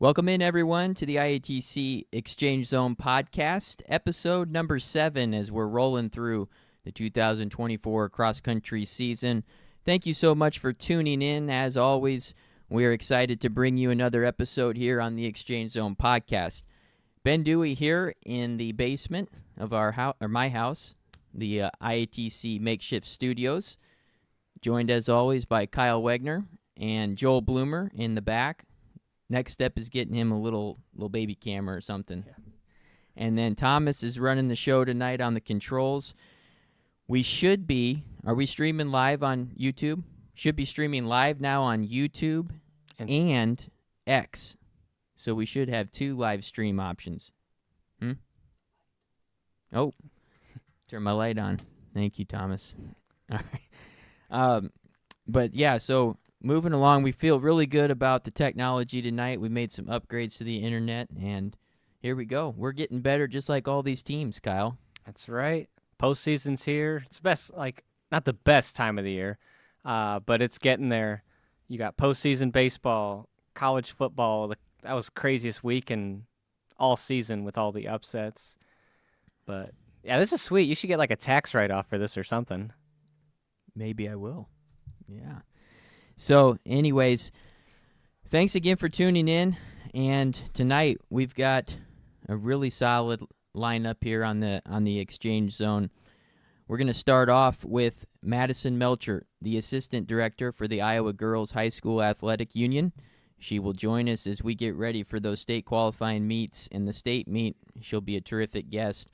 Welcome in, everyone, to the IATC Exchange Zone podcast, episode number 7, as we're rolling through the 2024 cross-country season. Thank you so much for tuning in. As always, we're excited to bring you another episode here on the Exchange Zone podcast. Ben Dewey here in the basement of my house, the IATC makeshift studios, joined as always by Kyle Wagner and Joel Bloomer in the back. Next step is getting him a little baby camera or something. Yeah. And then Thomas is running the show tonight on the controls. Are we streaming live on YouTube? Should be streaming live now on YouTube and X. So we should have 2 live stream options. Oh, turn my light on. Thank you, Thomas. All right. But yeah, so moving along, we feel really good about the technology tonight. We made some upgrades to the internet, and here we go. We're getting better just like all these teams, Kyle. That's right. Postseason's here. It's not the best time of the year, but it's getting there. You got postseason baseball, college football. That was craziest week in all season with all the upsets. But, yeah, this is sweet. You should get like a tax write-off for this or something. Maybe I will. Yeah. So, anyways, thanks again for tuning in. And tonight we've got a really solid lineup here on the Exchange Zone. We're going to start off with Madison Melchert, the assistant director for the Iowa Girls High School Athletic Union. She will join us as we get ready for those state qualifying meets and the state meet. She'll be a terrific guest.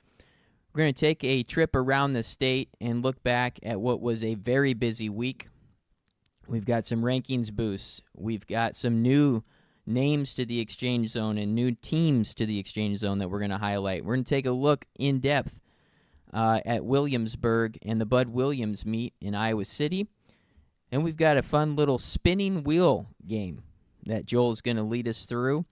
We're going to take a trip around the state and look back at what was a very busy week. We've got some rankings boosts. We've got some new names to the Exchange Zone and new teams to the Exchange Zone that we're going to highlight. We're going to take a look in depth at Williamsburg and the Bud Williams meet in Iowa City. And we've got a fun little spinning wheel game that Joel's going to lead us through.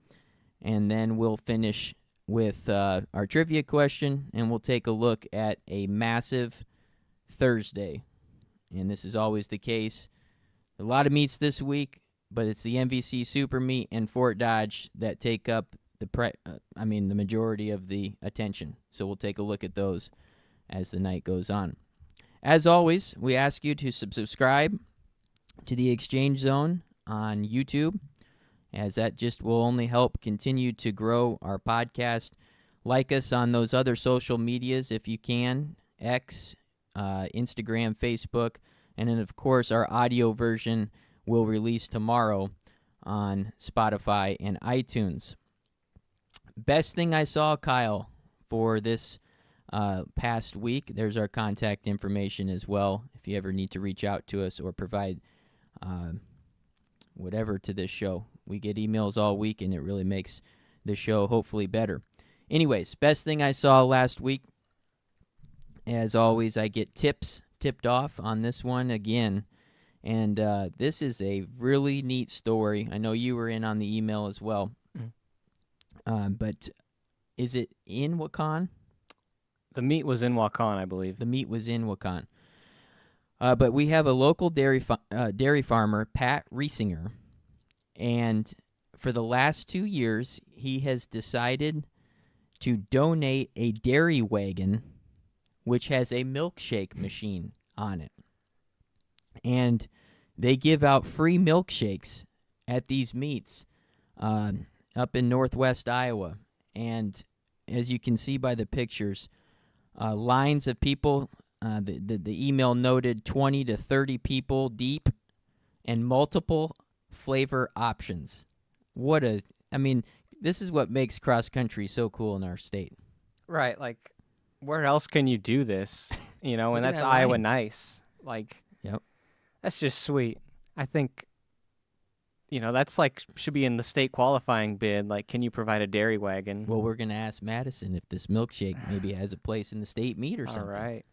And then we'll finish with our trivia question, and we'll take a look at a massive Thursday. And this is always the case. A lot of meets this week, but it's the MVC Super Meet and Fort Dodge that take up the majority of the attention. So we'll take a look at those as the night goes on. As always, we ask you to subscribe to the Exchange Zone on YouTube, as that just will only help continue to grow our podcast. Like us on those other social medias if you can, X, Instagram, Facebook, and then, of course, our audio version will release tomorrow on Spotify and iTunes. Best thing I saw, Kyle, for this past week, there's our contact information as well if you ever need to reach out to us or provide whatever to this show. We get emails all week, and it really makes the show hopefully better. Anyways, best thing I saw last week, as always, I get tipped off on this one again, and this is a really neat story. I know you were in on the email as well, but is it in Waukon? The meet was in Waukon, I believe. The meet was in Waukon. But we have a local dairy farmer, Pat Riesinger, and for the last 2 years, he has decided to donate a dairy wagon which has a milkshake machine on it. And they give out free milkshakes at these meets up in northwest Iowa. And as you can see by the pictures, lines of people, the email noted 20 to 30 people deep and multiple flavor options. This is what makes cross-country so cool in our state. Right, where else can you do this? And that's Iowa nice. Yep. That's just sweet. I think, that's should be in the state qualifying bid. Can you provide a dairy wagon? Well, we're going to ask Madison if this milkshake maybe has a place in the state meet or something. All right.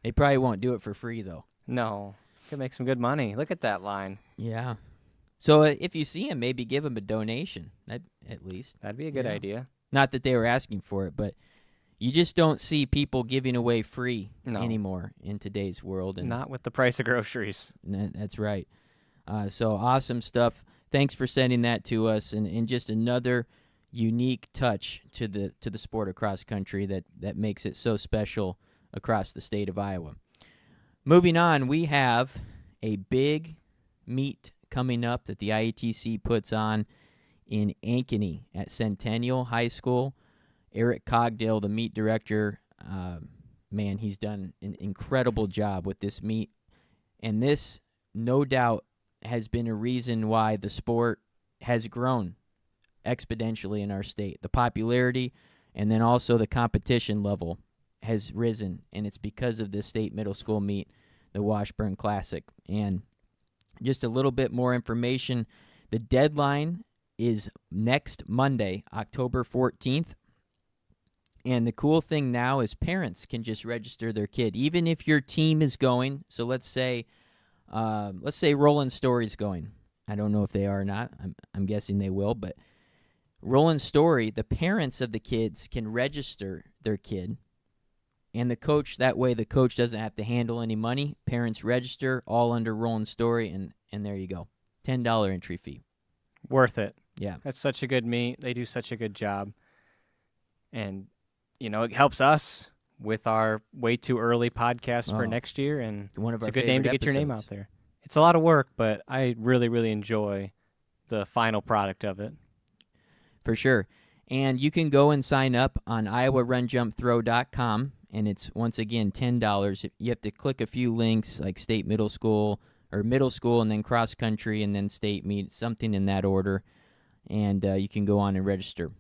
They probably won't do it for free, though. No. Could make some good money. Look at that line. Yeah. So if you see him, maybe give him a donation, at least. That'd be a good idea. Not that they were asking for it, but you just don't see people giving away free anymore in today's world. And not with the price of groceries. That's right. So awesome stuff. thanks for sending that to us, and just another unique touch to the sport of cross country that makes it so special across the state of Iowa. Moving on, we have a big meet coming up that the IATC puts on in Ankeny at Centennial High School. Eric Cogdale, the meet director, man, he's done an incredible job with this meet. And this, no doubt, has been a reason why the sport has grown exponentially in our state. The popularity and then also the competition level has risen, and it's because of this state middle school meet, the Washburn Classic. And just a little bit more information, the deadline is next Monday, October 14th. And the cool thing now is parents can just register their kid, even if your team is going. So let's say Roland Story's going. I don't know if they are or not. I'm guessing they will. But Roland Story, the parents of the kids can register their kid, and the coach. That way, the coach doesn't have to handle any money. Parents register all under Roland Story, and there you go, $10 entry fee. Worth it. Yeah, that's such a good meet. They do such a good job, and it helps us with our way too early podcast for next year, and it's a good name to get your name out there. It's a lot of work, but I really, really enjoy the final product of it. For sure. And you can go and sign up on IowaRunJumpThrow.com, and it's, once again, $10. You have to click a few links like state middle school, and then cross country, and then state meet, something in that order, and you can go on and register.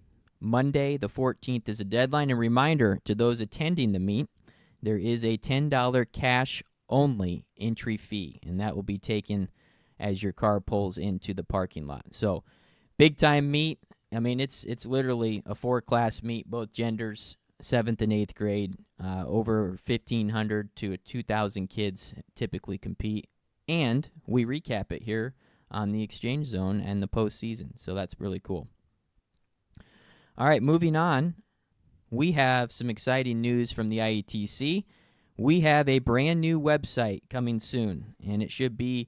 Monday, the 14th, is a deadline. A reminder to those attending the meet, there is a $10 cash-only entry fee, and that will be taken as your car pulls into the parking lot. So, big-time meet. I mean, it's literally a 4-class meet, both genders, 7th and 8th grade. Over 1,500 to 2,000 kids typically compete, and we recap it here on the Exchange Zone and the postseason, so that's really cool. All right, moving on, we have some exciting news from the IATC. We have a brand new website coming soon, and it should be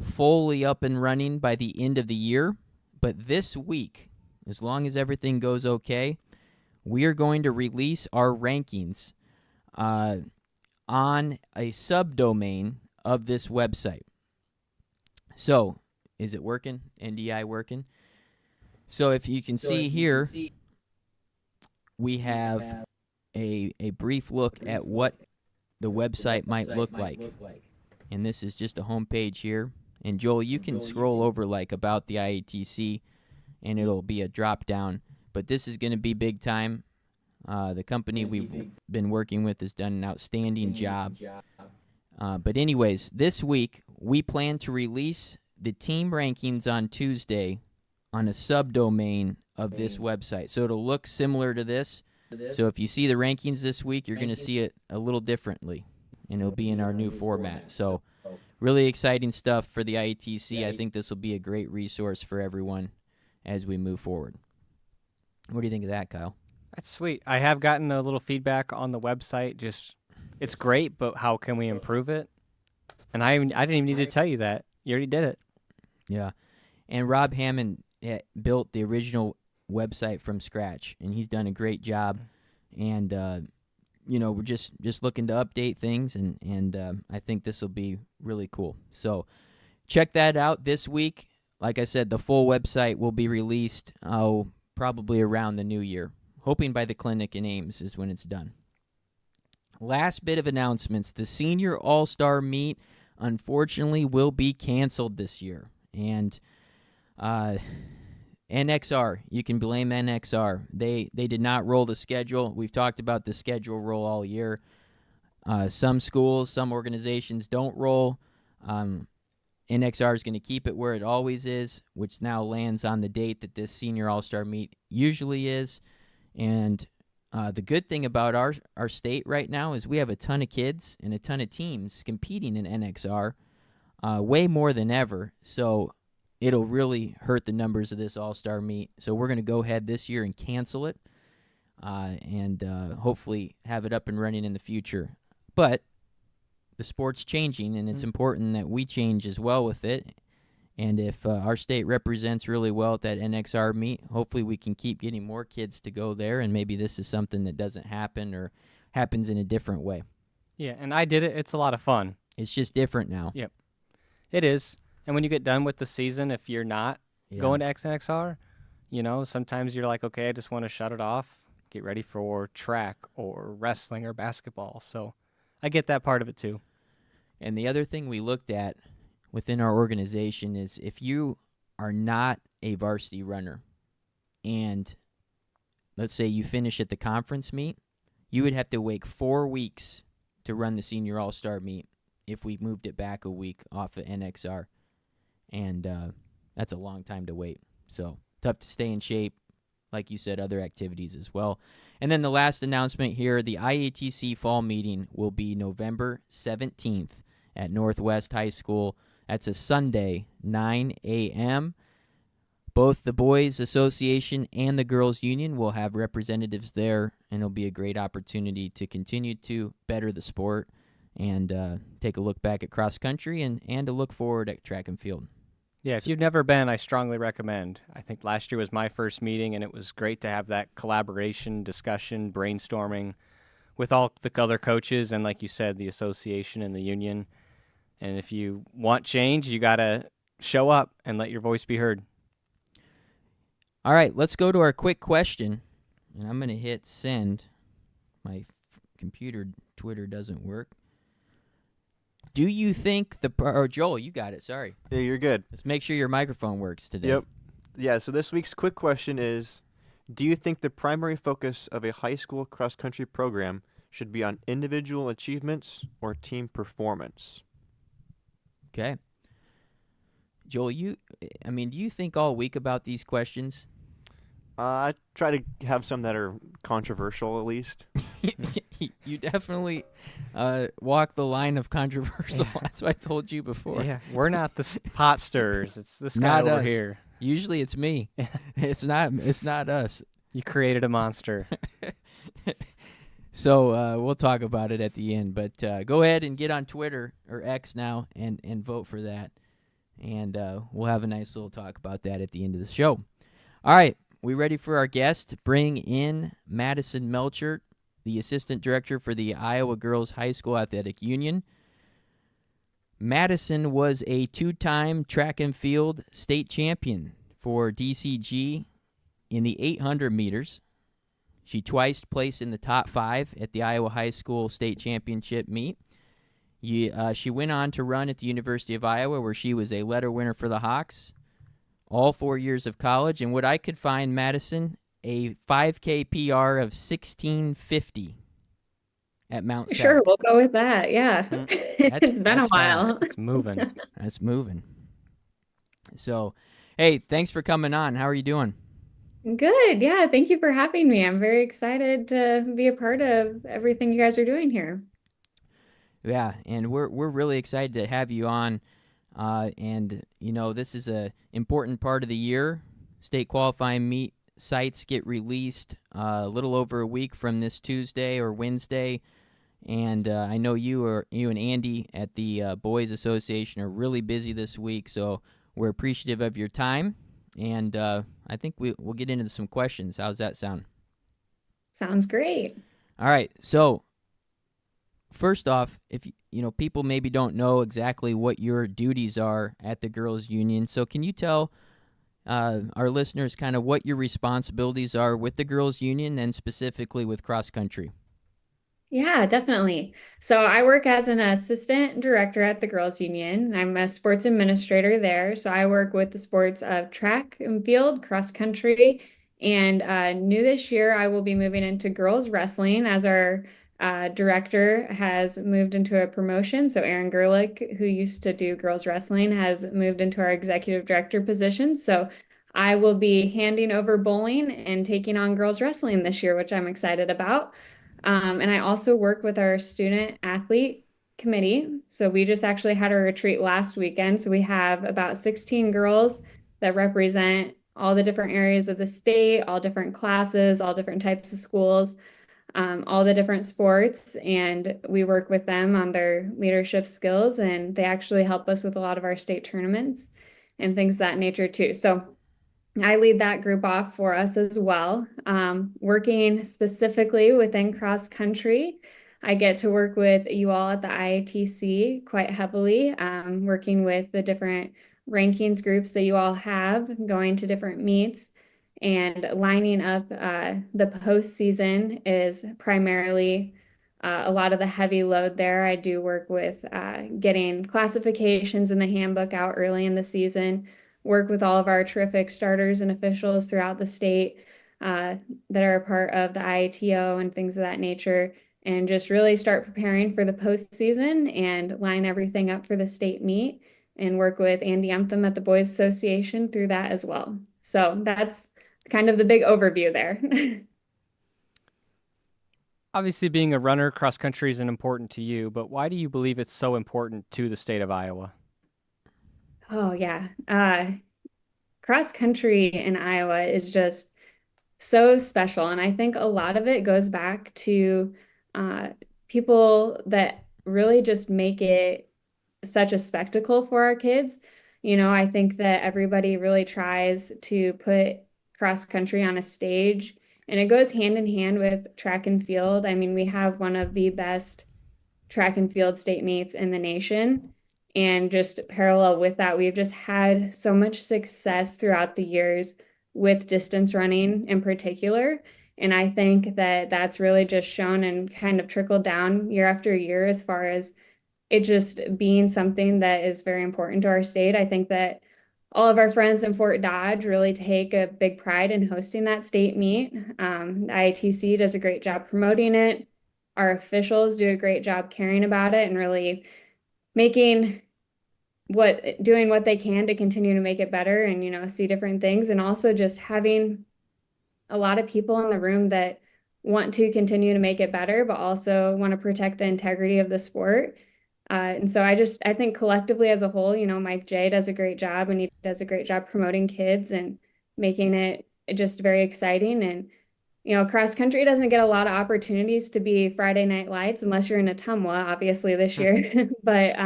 fully up and running by the end of the year. But this week, as long as everything goes okay, we are going to release our rankings on a subdomain of this website. So, is it working? NDI working? So if you can see here, we have a brief look at what the website might look like. And this is just a home page here. And Joel, you can scroll over like about the IATC, and it'll be a drop down. But this is going to be big time. The company we've been working with has done an outstanding job. But anyways, this week we plan to release the team rankings on Tuesday on a subdomain of this website. So it'll look similar to this. So if you see the rankings this week, you're going to see it a little differently, and it'll be in our new format. So really exciting stuff for the IATC. I think this will be a great resource for everyone as we move forward. What do you think of that, Kyle? That's sweet. I have gotten a little feedback on the website. Just, it's great, but how can we improve it? And I didn't even need to tell you that. You already did it. Yeah. And Rob Hammond built the original website from scratch, and he's done a great job. And we're just looking to update things, and I think this will be really cool. So check that out this week. Like I said, the full website will be released probably around the new year, hoping by the clinic in Ames is when it's done. Last bit of announcements: the Senior All-Star Meet unfortunately will be canceled this year, and NXR, you can blame NXR. They did not roll the schedule. We've talked about the schedule roll all year. Some schools, some organizations don't roll. NXR is going to keep it where it always is, which now lands on the date that this Senior All-Star Meet usually is. And the good thing about our state right now is we have a ton of kids and a ton of teams competing in NXR, way more than ever. So it'll really hurt the numbers of this All-Star Meet. So we're going to go ahead this year and cancel it, and hopefully have it up and running in the future. But the sport's changing, and it's important that we change as well with it. And if our state represents really well at that NXR meet, hopefully we can keep getting more kids to go there, and maybe this is something that doesn't happen or happens in a different way. Yeah, and I did it. It's a lot of fun. It's just different now. Yep, it is. And when you get done with the season, if you're not going to XNXR, sometimes you're like, okay, I just want to shut it off, get ready for track or wrestling or basketball. So I get that part of it too. And the other thing we looked at within our organization is if you are not a varsity runner and let's say you finish at the conference meet, you would have to wait 4 weeks to run the senior all-star meet if we moved it back a week off of NXR. And that's a long time to wait. So tough to stay in shape. Like you said, other activities as well. And then the last announcement here, the IATC fall meeting will be November 17th at Northwest High School. That's a Sunday, 9 a.m. Both the Boys Association and the Girls Union will have representatives there, and it'll be a great opportunity to continue to better the sport and take a look back at cross country and to look forward at track and field. Yeah, if you've never been, I strongly recommend. I think last year was my first meeting, and it was great to have that collaboration, discussion, brainstorming with all the other coaches and, like you said, the association and the union. And if you want change, you got to show up and let your voice be heard. All right, let's go to our quick question. And I'm going to hit send. My computer Twitter doesn't work. Do you think Joel, you got it, sorry. Yeah, you're good. Let's make sure your microphone works today. Yep. Yeah, so this week's quick question is, do you think the primary focus of a high school cross-country program should be on individual achievements or team performance? Okay. Joel, do you think all week about these questions? I try to have some that are controversial, at least. You definitely walk the line of controversial. Yeah. That's what I told you before. Yeah, we're not the pot stirrers. It's this guy over here. Usually it's me. It's not us. You created a monster. So we'll talk about it at the end. But go ahead and get on Twitter or X now and vote for that. And we'll have a nice little talk about that at the end of the show. All right. We ready for our guest? Bring in Madison Melchert, the Assistant Director for the Iowa Girls High School Athletic Union. Madison was a 2-time track and field state champion for DCG in the 800 meters. She twice placed in the top 5 at the Iowa High School State Championship meet. She went on to run at the University of Iowa, where she was a letter winner for the Hawks all 4 years of college. And what I could find, Madison, a 5K PR of 16:50 at Mount Sac. Sure, we'll go with that. Yeah. It's been a while. Fast. It's moving. That's moving. So, hey, thanks for coming on. How are you doing? Good. Yeah. Thank you for having me. I'm very excited to be a part of everything you guys are doing here. Yeah, and we're really excited to have you on. And this is a important part of the year. State qualifying meet sites get released a little over a week from this Tuesday or Wednesday. And I know you and Andy at the Boys Association are really busy this week, so we're appreciative of your time. And I think we'll get into some questions. How's that sound? Sounds great. All right. So first off, if people maybe don't know exactly what your duties are at the Girls Union, so can you tell our listeners kind of what your responsibilities are with the Girls Union and specifically with cross country? Yeah, definitely. So I work as an assistant director at the Girls Union. I'm a sports administrator there. So I work with the sports of track and field, cross country, and new this year I will be moving into girls wrestling as our director has moved into a promotion. So Aaron Gerlich, who used to do girls wrestling, has moved into our executive director position. So I will be handing over bowling and taking on girls wrestling this year, which I'm excited about. And I also work with our student athlete committee. So we just actually had a retreat last weekend. So we have about 16 girls that represent all the different areas of the state, all different classes, all different types of schools, all the different sports. And we work with them on their leadership skills. And they actually help us with a lot of our state tournaments. and things of that nature too. So I lead that group off for us as well. Working specifically within cross country, I get to work with you all at the IATC quite heavily, working with the different rankings groups that you all have, going to different meets and lining up. The postseason is primarily a lot of the heavy load there. I do work with getting classifications in the handbook out early in the season, work with all of our terrific starters and officials throughout the state that are a part of the IATO and things of that nature, and just really start preparing for the postseason and line everything up for the state meet and work with Andy Emtham at the Boys Association through that as well. So that's kind of the big overview there. Obviously, being a runner, cross country isn't important to you, but why do you believe it's so important to the state of Iowa? Oh, yeah. Cross country in Iowa is just so special. And I think a lot of it goes back to people that really just make it such a spectacle for our kids. I think that everybody really tries to put cross country on a stage, and it goes hand in hand with track and field. I mean, we have one of the best track and field state meets in the nation. And just parallel with that, we've just had so much success throughout the years with distance running in particular. And I think that that's really just shown and kind of trickled down year after year as far as it just being something that is very important to our state. I think that all of our friends in Fort Dodge really take a big pride in hosting that state meet. The IATC does a great job promoting it. Our officials do a great job caring about it and really doing what they can to continue to make it better and, see different things. And also just having a lot of people in the room that want to continue to make it better, but also want to protect the integrity of the sport. And so I think collectively as a whole, Mike J does a great job, and he does a great job promoting kids and making it just very exciting. And, cross country doesn't get a lot of opportunities to be Friday Night Lights unless you're in Ottumwa, obviously this year. But,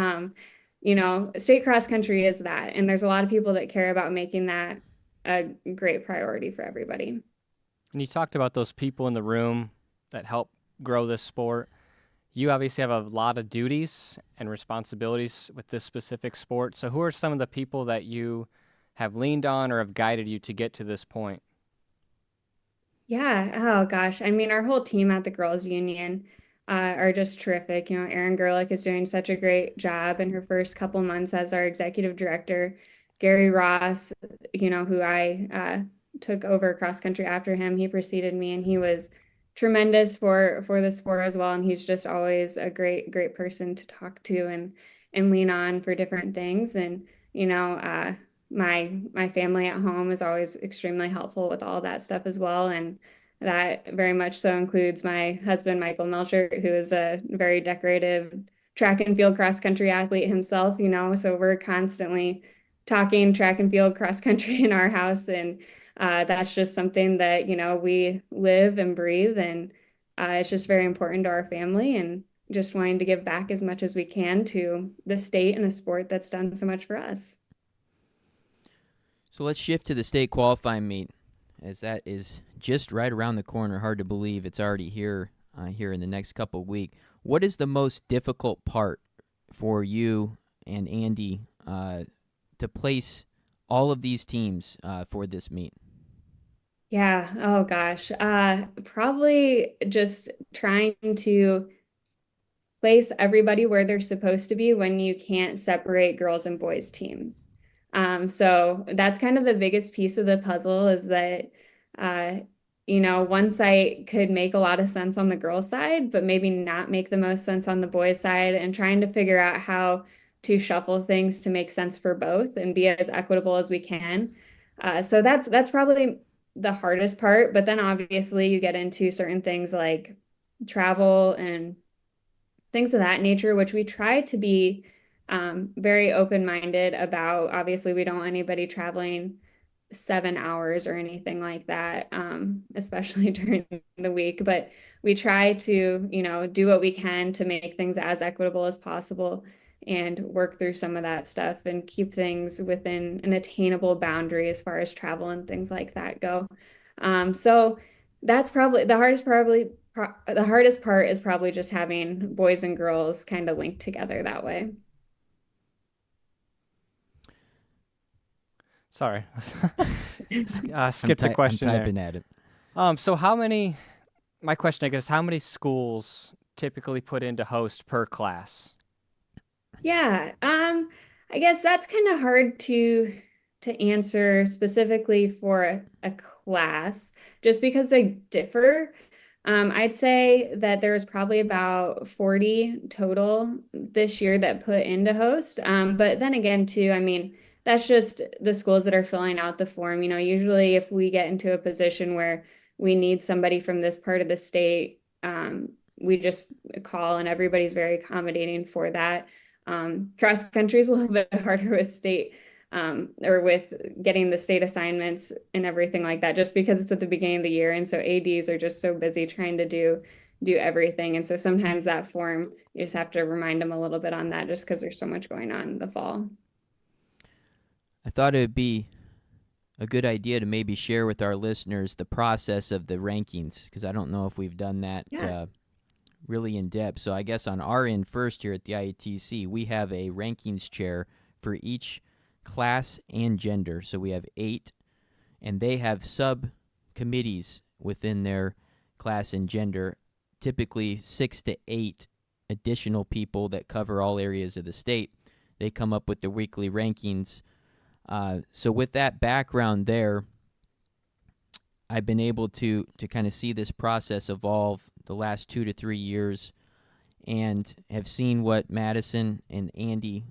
state cross country is that. And there's a lot of people that care about making that a great priority for everybody. And you talked about those people in the room that help grow this sport. You obviously have a lot of duties and responsibilities with this specific sport. So who are some of the people that you have leaned on or have guided you to get to this point? Yeah. Oh gosh. I mean, our whole team at the Girls Union are just terrific. Erin Gerlich is doing such a great job in her first couple months as our executive director. Gary Ross, who I took over cross country after him, he preceded me, and he was tremendous for the sport as well. And he's just always a great person to talk to and lean on for different things. And my family at home is always extremely helpful with all that stuff as well. And that very much so includes my husband, Michael Melchert, who is a very decorated track and field cross country athlete himself, so we're constantly talking track and field cross country in our house. And that's just something that, we live and breathe. And it's just very important to our family, and just wanting to give back as much as we can to the state and a sport that's done so much for us. So let's shift to the state qualifying meet, as that is just right around the corner. Hard to believe it's already here in the next couple of weeks. What is the most difficult part for you and Andy to place all of these teams for this meet? Yeah. Oh gosh. Probably just trying to place everybody where they're supposed to be when you can't separate girls and boys teams. So that's kind of the biggest piece of the puzzle, is that, one site could make a lot of sense on the girls' side, but maybe not make the most sense on the boys' side, and trying to figure out how to shuffle things to make sense for both and be as equitable as we can. So that's probably the hardest part. But then obviously you get into certain things like travel and things of that nature, which we try to be very open-minded about. Obviously, we don't want anybody traveling 7 hours or anything like that, especially during the week. But we try to, do what we can to make things as equitable as possible. and work through some of that stuff and keep things within an attainable boundary as far as travel and things like that go. So that's probably the hardest, the hardest part is probably just having boys and girls kind of linked together that way. Sorry. Skipped a question I'm typing there. at it. So my question, I guess, how many schools typically put into host per class? Yeah, I guess that's kind of hard to answer specifically for a class, just because they differ. I'd say that there was probably about 40 total this year that put into host. But then again, too, I mean, that's just the schools that are filling out the form. You know, usually if we get into a position where we need somebody from this part of the state, we just call and everybody's very accommodating for that. Cross country is a little bit harder with state or with getting the state assignments and everything like that, just because it's at the beginning of the year. And so ADs are just so busy trying to do everything. And so sometimes that form, you just have to remind them a little bit on that just because there's so much going on in the fall. I thought it would be a good idea to maybe share with our listeners the process of the rankings, because I don't know if we've done that really in depth. So I guess on our end first here at the IATC, we have a rankings chair for each class and gender. So we have 8, and they have subcommittees within their class and gender, typically 6 to 8 additional people that cover all areas of the state. They come up with the weekly rankings. So with that background there, I've been able to kind of see this process evolve the last 2 to 3 years, and have seen what Madison and Andy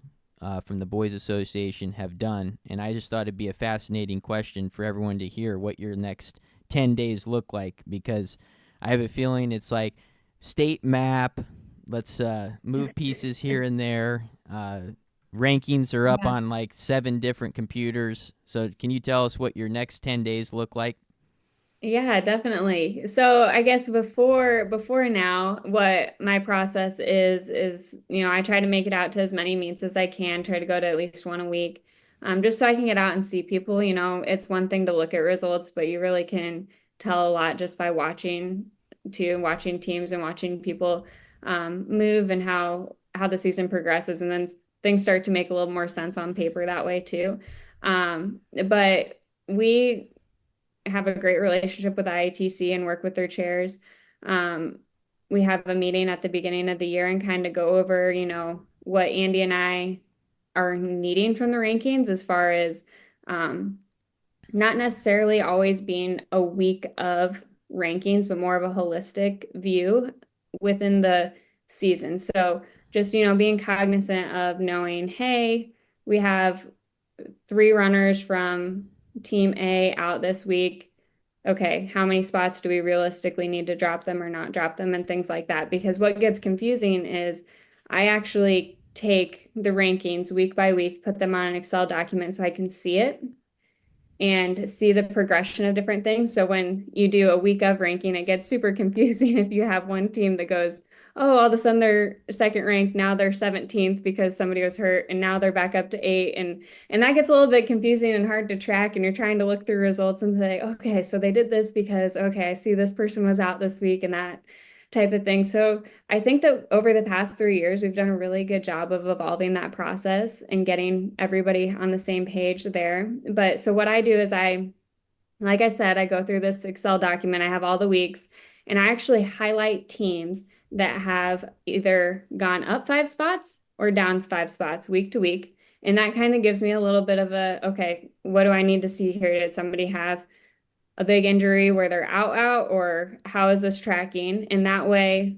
from the Boys Association have done. And I just thought it'd be a fascinating question for everyone to hear what your next 10 days look like, because I have a feeling it's like state map, let's move pieces here and there. Rankings are up on like 7 different computers. So can you tell us what your next 10 days look like? Yeah, definitely. So I guess before now, what my process is, you know, I try to make it out to as many meets as I can, try to go to at least one a week, just so I can get out and see people. You know, it's one thing to look at results, but you really can tell a lot just by watching teams and watching people move, and how the season progresses, and then things start to make a little more sense on paper that way too. But we have a great relationship with IATC and work with their chairs. We have a meeting at the beginning of the year and kind of go over, you know, what Andy and I are needing from the rankings, as far as not necessarily always being a week of rankings, but more of a holistic view within the season. So just, you know, being cognizant of knowing, hey, we have 3 runners from Team A out this week. Okay, how many spots do we realistically need to drop them or not drop them, and things like that? Because what gets confusing is I actually take the rankings week by week, put them on an Excel document so I can see it and see the progression of different things. So when you do a week of ranking, it gets super confusing if you have one team that goes, oh, all of a sudden they're second ranked, now they're 17th because somebody was hurt, and now they're back up to 8. And that gets a little bit confusing and hard to track, and you're trying to look through results and say, okay, so they did this because, okay, I see this person was out this week, and that type of thing. So I think that over the past 3 years, we've done a really good job of evolving that process and getting everybody on the same page there. But so what I do is like I said, I go through this Excel document. I have all the weeks, and I actually highlight teams that have either gone up 5 spots or down 5 spots week to week. And that kind of gives me a little bit of a, okay, what do I need to see here? Did somebody have a big injury where they're out, or how is this tracking? And that way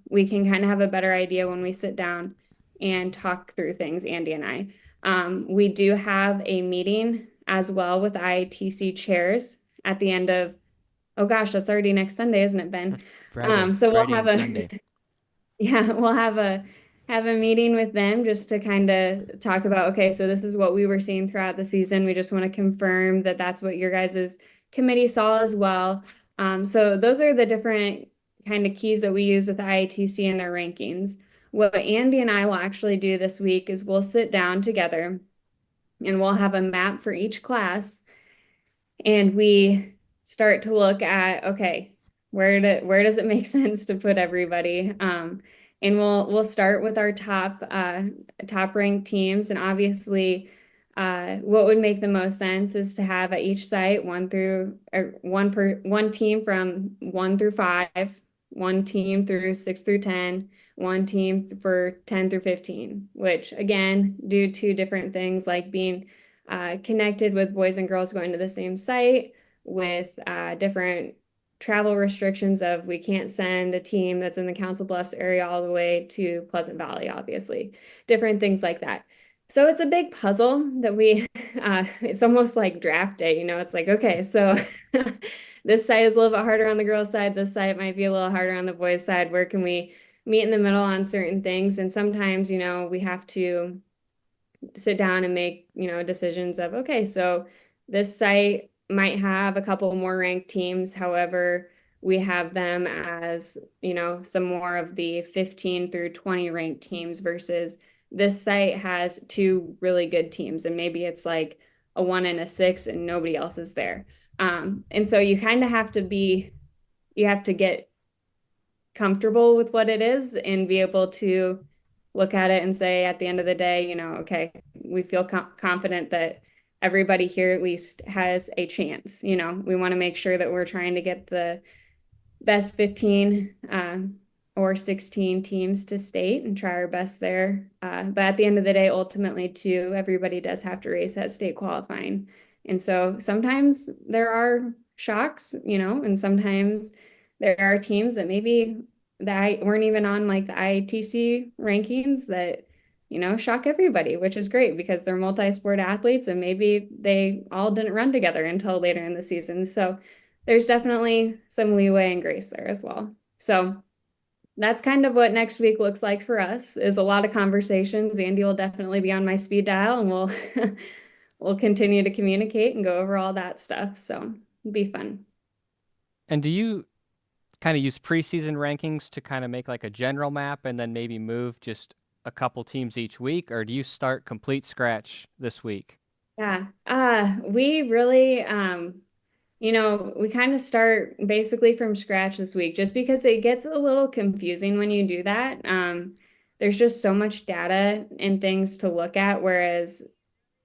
we can kind of have a better idea when we sit down and talk through things, Andy and I. We do have a meeting as well with IATC chairs at the end of, oh gosh, that's already next Sunday, isn't it, Ben? Friday, so Friday we'll have and Sunday. yeah, we'll have a meeting with them just to kind of talk about, okay, so this is what we were seeing throughout the season. We just want to confirm that that's what your guys' committee saw as well. So those are the different kind of keys that we use with the IATC and their rankings. what Andy and I will actually do this week is we'll sit down together and we'll have a map for each class, and we start to look at, okay, where does it make sense to put everybody? And we'll start with our top ranked teams, and obviously what would make the most sense is to have at each site one team from 1 through 5, one team through 6 through 10, one team for 10 through 15, which again, due to different things like being connected with boys and girls going to the same site, with different travel restrictions of we can't send a team that's in the Council Bluffs area all the way to Pleasant Valley, obviously, different things like that. So it's a big puzzle that it's almost like draft day, it's like, okay, so this side is a little bit harder on the girls' side, this side might be a little harder on the boys' side. Where can we meet in the middle on certain things? And sometimes, we have to sit down and make, decisions of, okay, so this site might have a couple more ranked teams. However, we have them as, some more of the 15 through 20 ranked teams versus this site has 2 really good teams, and maybe it's like a 1 and a 6 and nobody else is there. And so you kind of have to get comfortable with what it is and be able to look at it and say at the end of the day, okay, we feel confident that everybody here at least has a chance. We want to make sure that we're trying to get the best 15 or 16 teams to state and try our best there. But at the end of the day, ultimately, too, everybody does have to race that state qualifying. And so sometimes there are shocks, and sometimes there are teams that maybe that weren't even on like the IATC rankings that, shock everybody, which is great because they're multi-sport athletes and maybe they all didn't run together until later in the season. So there's definitely some leeway and grace there as well. So that's kind of what next week looks like for us, is a lot of conversations. Andy will definitely be on my speed dial, and we'll continue to communicate and go over all that stuff. So it'll be fun. And do you kind of use preseason rankings to kind of make like a general map and then maybe move just a couple teams each week, or do you start complete scratch this week? Yeah, we really, we kind of start basically from scratch this week, just because it gets a little confusing when you do that. There's just so much data and things to look at, whereas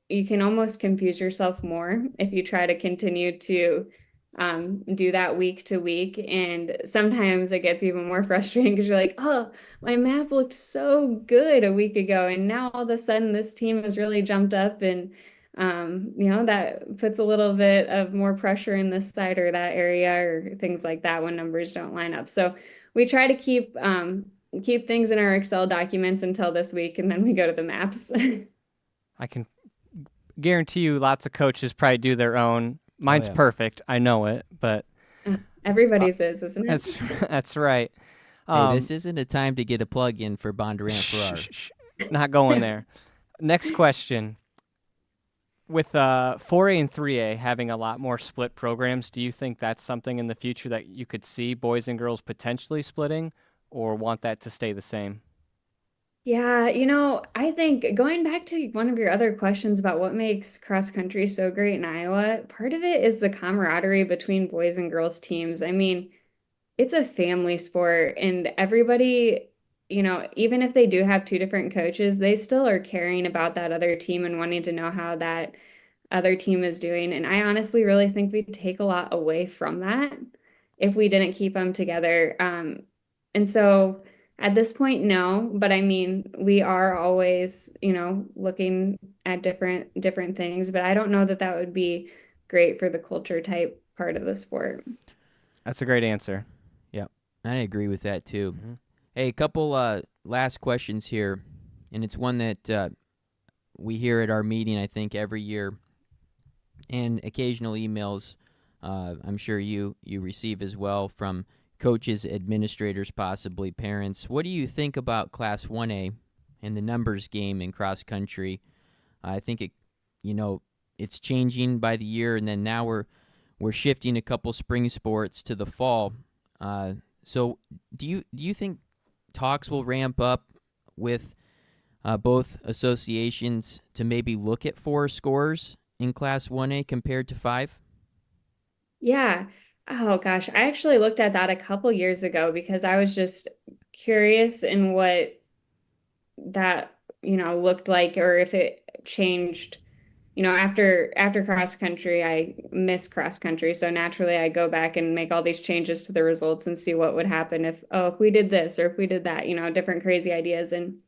you can almost confuse yourself more if you try to continue to do that week to week. And sometimes it gets even more frustrating because you're like, oh, my map looked so good a week ago, and now all of a sudden this team has really jumped up, and that puts a little bit of more pressure in this side or that area or things like that when numbers don't line up. So we try to keep things in our Excel documents until this week, and then we go to the maps. I can guarantee you lots of coaches probably do their own. Mine's perfect. I know it, but everybody's isn't it? That's right. Hey, this isn't a time to get a plug in for Bondurant Farrar. Not going there. Next question. With 4A and 3A having a lot more split programs, do you think that's something in the future that you could see boys and girls potentially splitting, or want that to stay the same? Yeah, I think going back to one of your other questions about what makes cross country so great in Iowa, part of it is the camaraderie between boys and girls teams. I mean, it's a family sport, and everybody, even if they do have 2 different coaches, they still are caring about that other team and wanting to know how that other team is doing. And I honestly really think we'd take a lot away from that if we didn't keep them together. And so at this point, no, but I mean, we are always, looking at different things, but I don't know that would be great for the culture type part of the sport. That's a great answer. Yep, I agree with that too. Mm-hmm. Hey, a couple last questions here, and it's one that we hear at our meeting, I think, every year, and occasional emails I'm sure you receive as well from coaches, administrators, possibly parents. What do you think about Class 1A and the numbers game in cross country? I think it's changing by the year, and then now we're shifting a couple spring sports to the fall. So do you think talks will ramp up with both associations to maybe look at 4 scores in Class 1A compared to 5? Yeah. Oh gosh, I actually looked at that a couple years ago because I was just curious in what that, looked like, or if it changed. After cross country, I miss cross country. So naturally I go back and make all these changes to the results and see what would happen if we did this or if we did that, different crazy ideas. And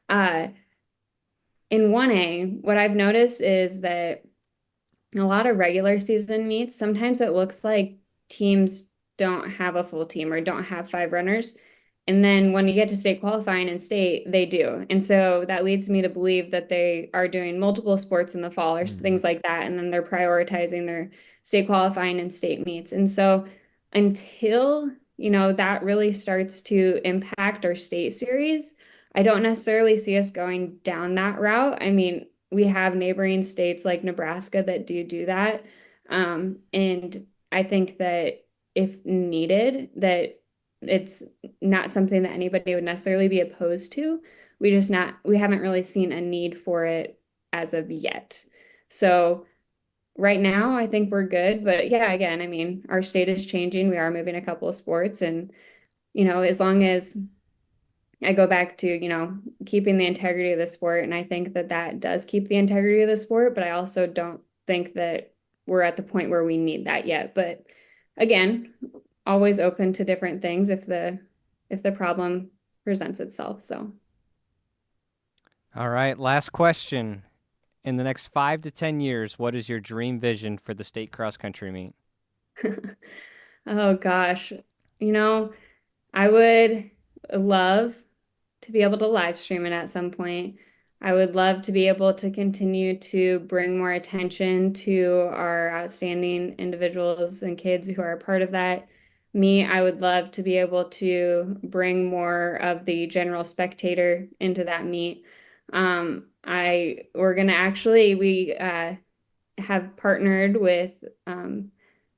uh in 1A, what I've noticed is that a lot of regular season meets, sometimes it looks like teams don't have a full team or don't have 5 runners. And then when you get to state qualifying in state, they do. And so that leads me to believe that they are doing multiple sports in the fall or things like that. And then they're prioritizing their state qualifying and state meets. And so until, that really starts to impact our state series, I don't necessarily see us going down that route. I mean, we have neighboring states like Nebraska that do that. And I think that if needed, that it's not something that anybody would necessarily be opposed to. We haven't really seen a need for it as of yet. So right now, I think we're good. But yeah, again, I mean, our state is changing. We are moving a couple of sports. And, as long as I go back to, keeping the integrity of the sport. And I think that that does keep the integrity of the sport. But I also don't think that we're at the point where we need that yet. But again, always open to different things if the problem presents itself. So. All right, last question. In the next 5 to 10 years, what is your dream vision for the state cross country meet? Oh gosh, I would love to be able to live stream it at some point. I would love to be able to continue to bring more attention to our outstanding individuals and kids who are a part of that. I would love to be able to bring more of the general spectator into that meet. We have partnered with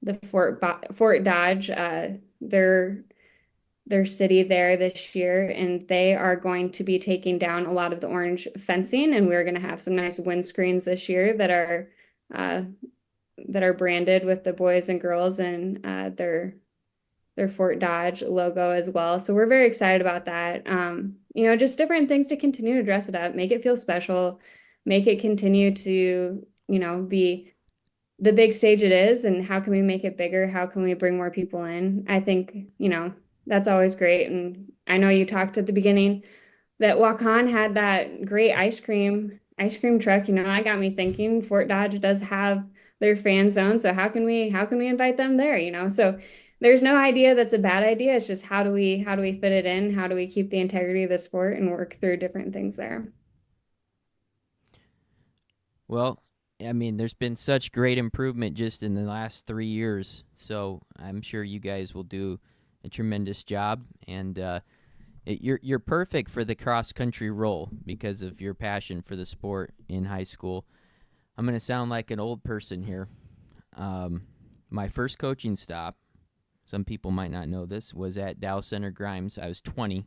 the Fort Dodge, their city there this year, and they are going to be taking down a lot of the orange fencing, and we're going to have some nice windscreens this year that are branded with the boys and girls and their Fort Dodge logo as well. So we're very excited about that. Just different things to continue to dress it up, make it feel special, make it continue to, be the big stage it is, and how can we make it bigger? How can we bring more people in? I think, that's always great. And I know you talked at the beginning that Waukon had that great ice cream truck. I got me thinking Fort Dodge does have their fan zone. So how can we invite them there? So there's no idea that's a bad idea. It's just how do we fit it in? How do we keep the integrity of the sport and work through different things there? Well, I mean, there's been such great improvement just in the last 3 years. So I'm sure you guys will do a tremendous job. And you're perfect for the cross-country role because of your passion for the sport in high school. I'm going to sound like an old person here. My first coaching stop, some people might not know this, was at Dow Center Grimes. I was 20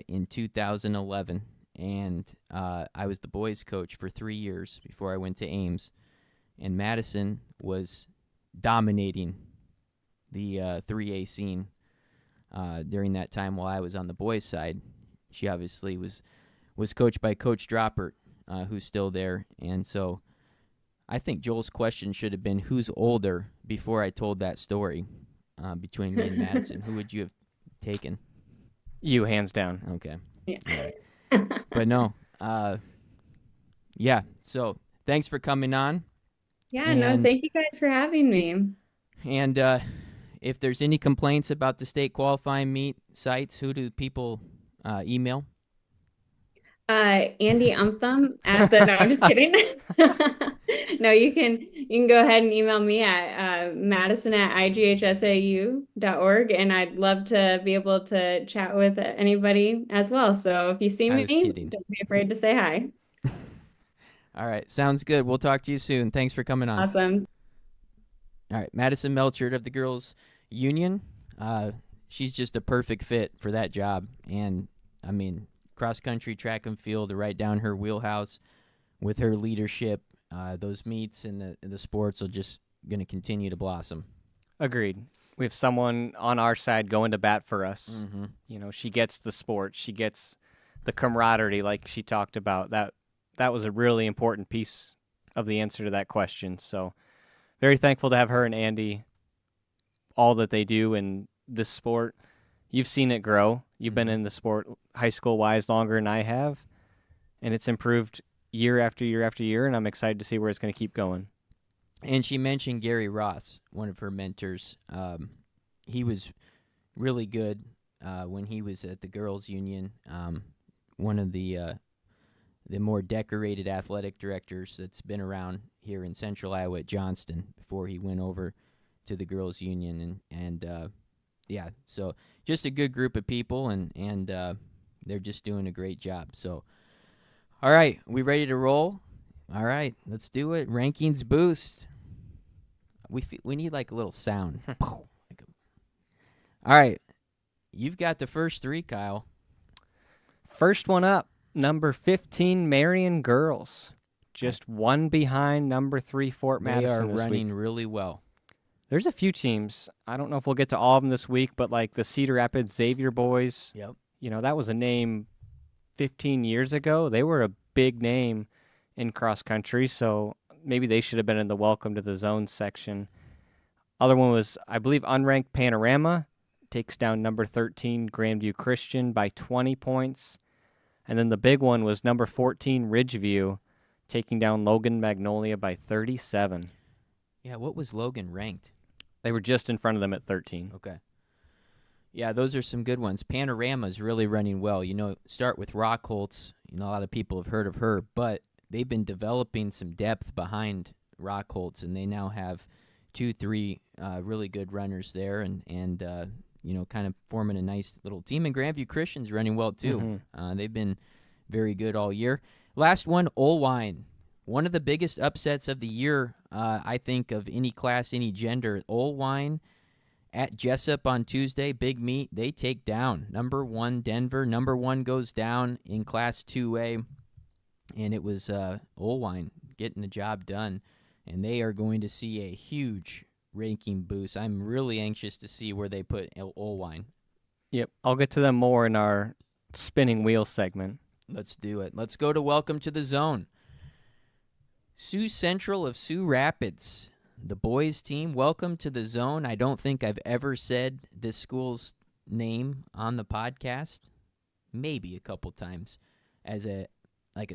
in 2011, and I was the boys' coach for 3 years before I went to Ames. And Madison was dominating the 3A scene during that time while I was on the boys' side. She obviously was coached by Coach Droppert, who's still there. And so I think Joel's question should have been, who's older, before I told that story. Between me and Madison, who would you have taken? You, hands down. Okay. Yeah. Right. But no, yeah. So thanks for coming on. Yeah, no, thank you guys for having me. And if there's any complaints about the state qualifying meet sites, who do people email? Andy Umtham at the, no, I'm just kidding. No, you can go ahead and email me at madison@ighsau.org, and I'd love to be able to chat with anybody as well. So if you see me, don't be afraid to say hi. All right, sounds good. We'll talk to you soon. Thanks for coming on. Awesome. All right, Madison Melchert of the Girls Union. She's just a perfect fit for that job, and I mean, cross country, track and field are right down her wheelhouse. With her leadership, those meets and the sports are just going to continue to blossom. Agreed. We have someone on our side going to bat for us. Mm-hmm. You know, she gets the sport. She gets the camaraderie like she talked about. That was a really important piece of the answer to that question. So very thankful to have her and Andy, all that they do in this sport. You've seen it grow. You've been in the sport high school-wise longer than I have, and it's improved year after year after year, and I'm excited to see where it's going to keep going. And she mentioned Gary Ross, one of her mentors. He was really good when he was at the Girls Union, one of the more decorated athletic directors that's been around here in Central Iowa at Johnston before he went over to the Girls Union. And yeah, so just a good group of people, and they're just doing a great job. So, all right, we ready to roll? All right, let's do it. Rankings boost. We need like a little sound. All right, you've got the first three, Kyle. First one up, number 15, Marion Girls. Just one behind number 3, Fort Madison They are this running week. really well. There's a few teams. I don't know if we'll get to all of them this week, but like the Cedar Rapids Xavier boys, Yep. you know, that was a name 15 years ago. They were a big name in cross country, so maybe they should have been in the welcome to the zone section. Other one was, I believe, unranked Panorama takes down number 13 Grandview Christian by 20 points. And then the big one was number 14 Ridgeview taking down Logan Magnolia by 37. Yeah, what was Logan ranked? They were just in front of them at 13. Okay. Yeah, those are some good ones. Panorama's really running well. You know, start with Rockholtz. You know, a lot of people have heard of her, but they've been developing some depth behind Rockholtz, and they now have 2-3 really good runners there, and you know, kind of forming a nice little team. And Grandview Christian's running well, too. They've been very good all year. Last one, Olwine. One of the biggest upsets of the year, I think, of any class, any gender. Olwine at Jessup on Tuesday, big meet. They take down number 1 Denver. Number 1 goes down in Class 2A, and it was Olwine getting the job done. And they are going to see a huge ranking boost. I'm really anxious to see where they put Olwine. Yep, I'll get to them more in our spinning wheel segment. Let's do it. Let's go to Welcome to the Zone. Sioux Central of Sioux Rapids, the boys team. Welcome to the Zone. I don't think I've ever said this school's name on the podcast. Maybe a couple times as a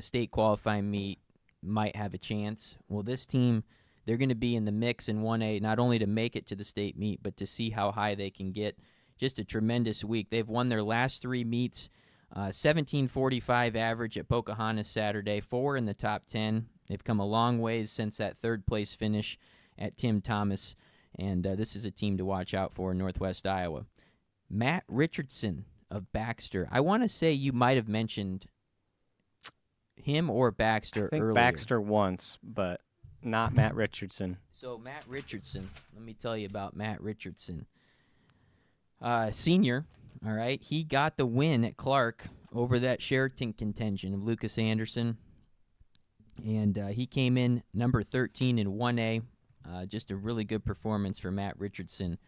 state qualifying meet might have a chance. Well, this team, they're going to be in the mix in 1A, not only to make it to the state meet, but to see how high they can get. Just a tremendous week. They've won their last 3 meets, 1745 average at Pocahontas Saturday, 4 in the top 10. They've come a long ways since that third-place finish at Tim Thomas, and this is a team to watch out for in Northwest Iowa. Matt Richardson of Baxter. I want to say you might have mentioned him or Baxter I think earlier. Baxter once, but not Matt Richardson. So Matt Richardson, let me tell you about Matt Richardson. Senior, all right, he got the win at Clark over that Sheraton contention of Lucas Anderson. And he came in number 13 in 1A. Just a really good performance for Matt Richardson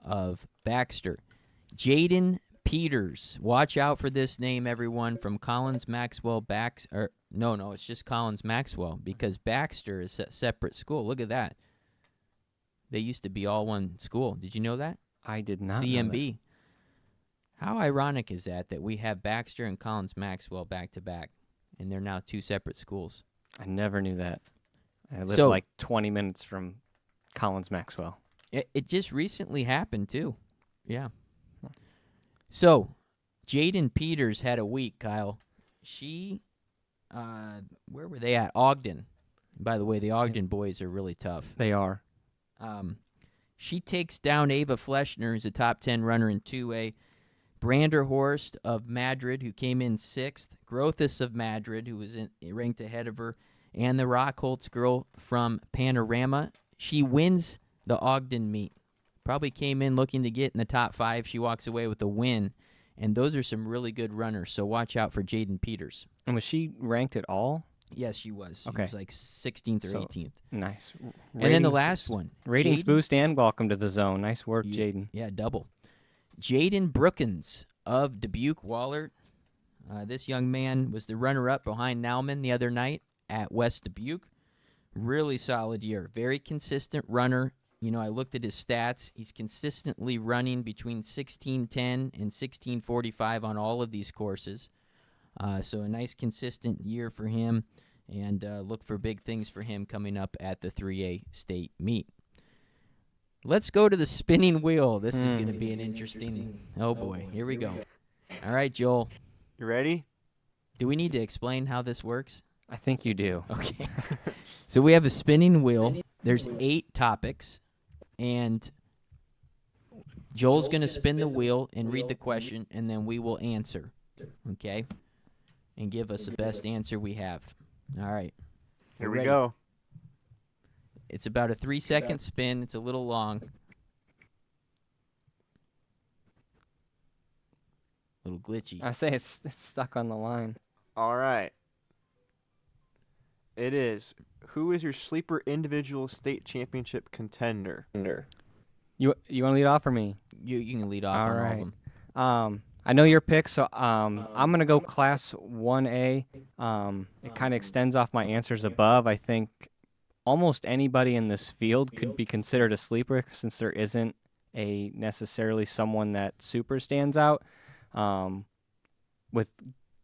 of Baxter. Jaden Peters. Watch out for this name, everyone, from Collins Maxwell. No, it's just Collins Maxwell because Baxter is a separate school. Look at that. They used to be all one school. Did you know that? I did not know CMB. How ironic is that we have Baxter and Collins Maxwell back-to-back, and they're now 2 separate schools. I never knew that. I lived So- like 20 minutes from Collins Maxwell. It just recently happened, too. Yeah. So, Jaden Peters had a week, Kyle. She, where were they at? Ogden. By the way, the Ogden boys are really tough. They are. She takes down Ava Fleschner, who's a top 10 runner in 2A. Branderhorst of Madrid, who came in 6th. Grothus of Madrid, who was ranked ahead of her. And the Rockholtz girl from Panorama. She wins the Ogden meet. Probably came in looking to get in the top 5. She walks away with a win. And those are some really good runners, so watch out for Jaden Peters. And was she ranked at all? Yes, she was. Okay. She was like 16th or So, 18th. Nice. And then the Ratings last boost. one. Ratings Jaden- boost and welcome to the zone. Nice work, Ye- Jaden. Yeah, double. Jaden Brookins of Dubuque Wahlert. This young man was the runner-up behind Nauman the other night at West Dubuque. Really solid year. Very consistent runner. You know, I looked at his stats. He's consistently running between 16:10 and 16:45 on all of these courses. So a nice consistent year for him, and look for big things for him coming up at the 3A state meet. Let's go to the spinning wheel. This is going to be an interesting. Oh boy, here we go. All right, Joel. You ready? Do we need to explain how this works? I think you do. Okay. So we have a spinning wheel. There's 8 topics, and Joel's going to spin the wheel and read the question, and then we will answer. Okay? And give us the best answer we have. All right. Here We're we ready. go. It's about a 3-second spin. It's a little long. A little glitchy. I say it's stuck on the line. All right. It is. Who is your sleeper individual state championship contender? You want to lead off or me? You can lead off All on all right. of them. I know your pick, so I'm going to go Class 1A. It kind of extends off my answers above. I think almost anybody in this field could be considered a sleeper since there isn't a necessarily someone that super stands out. With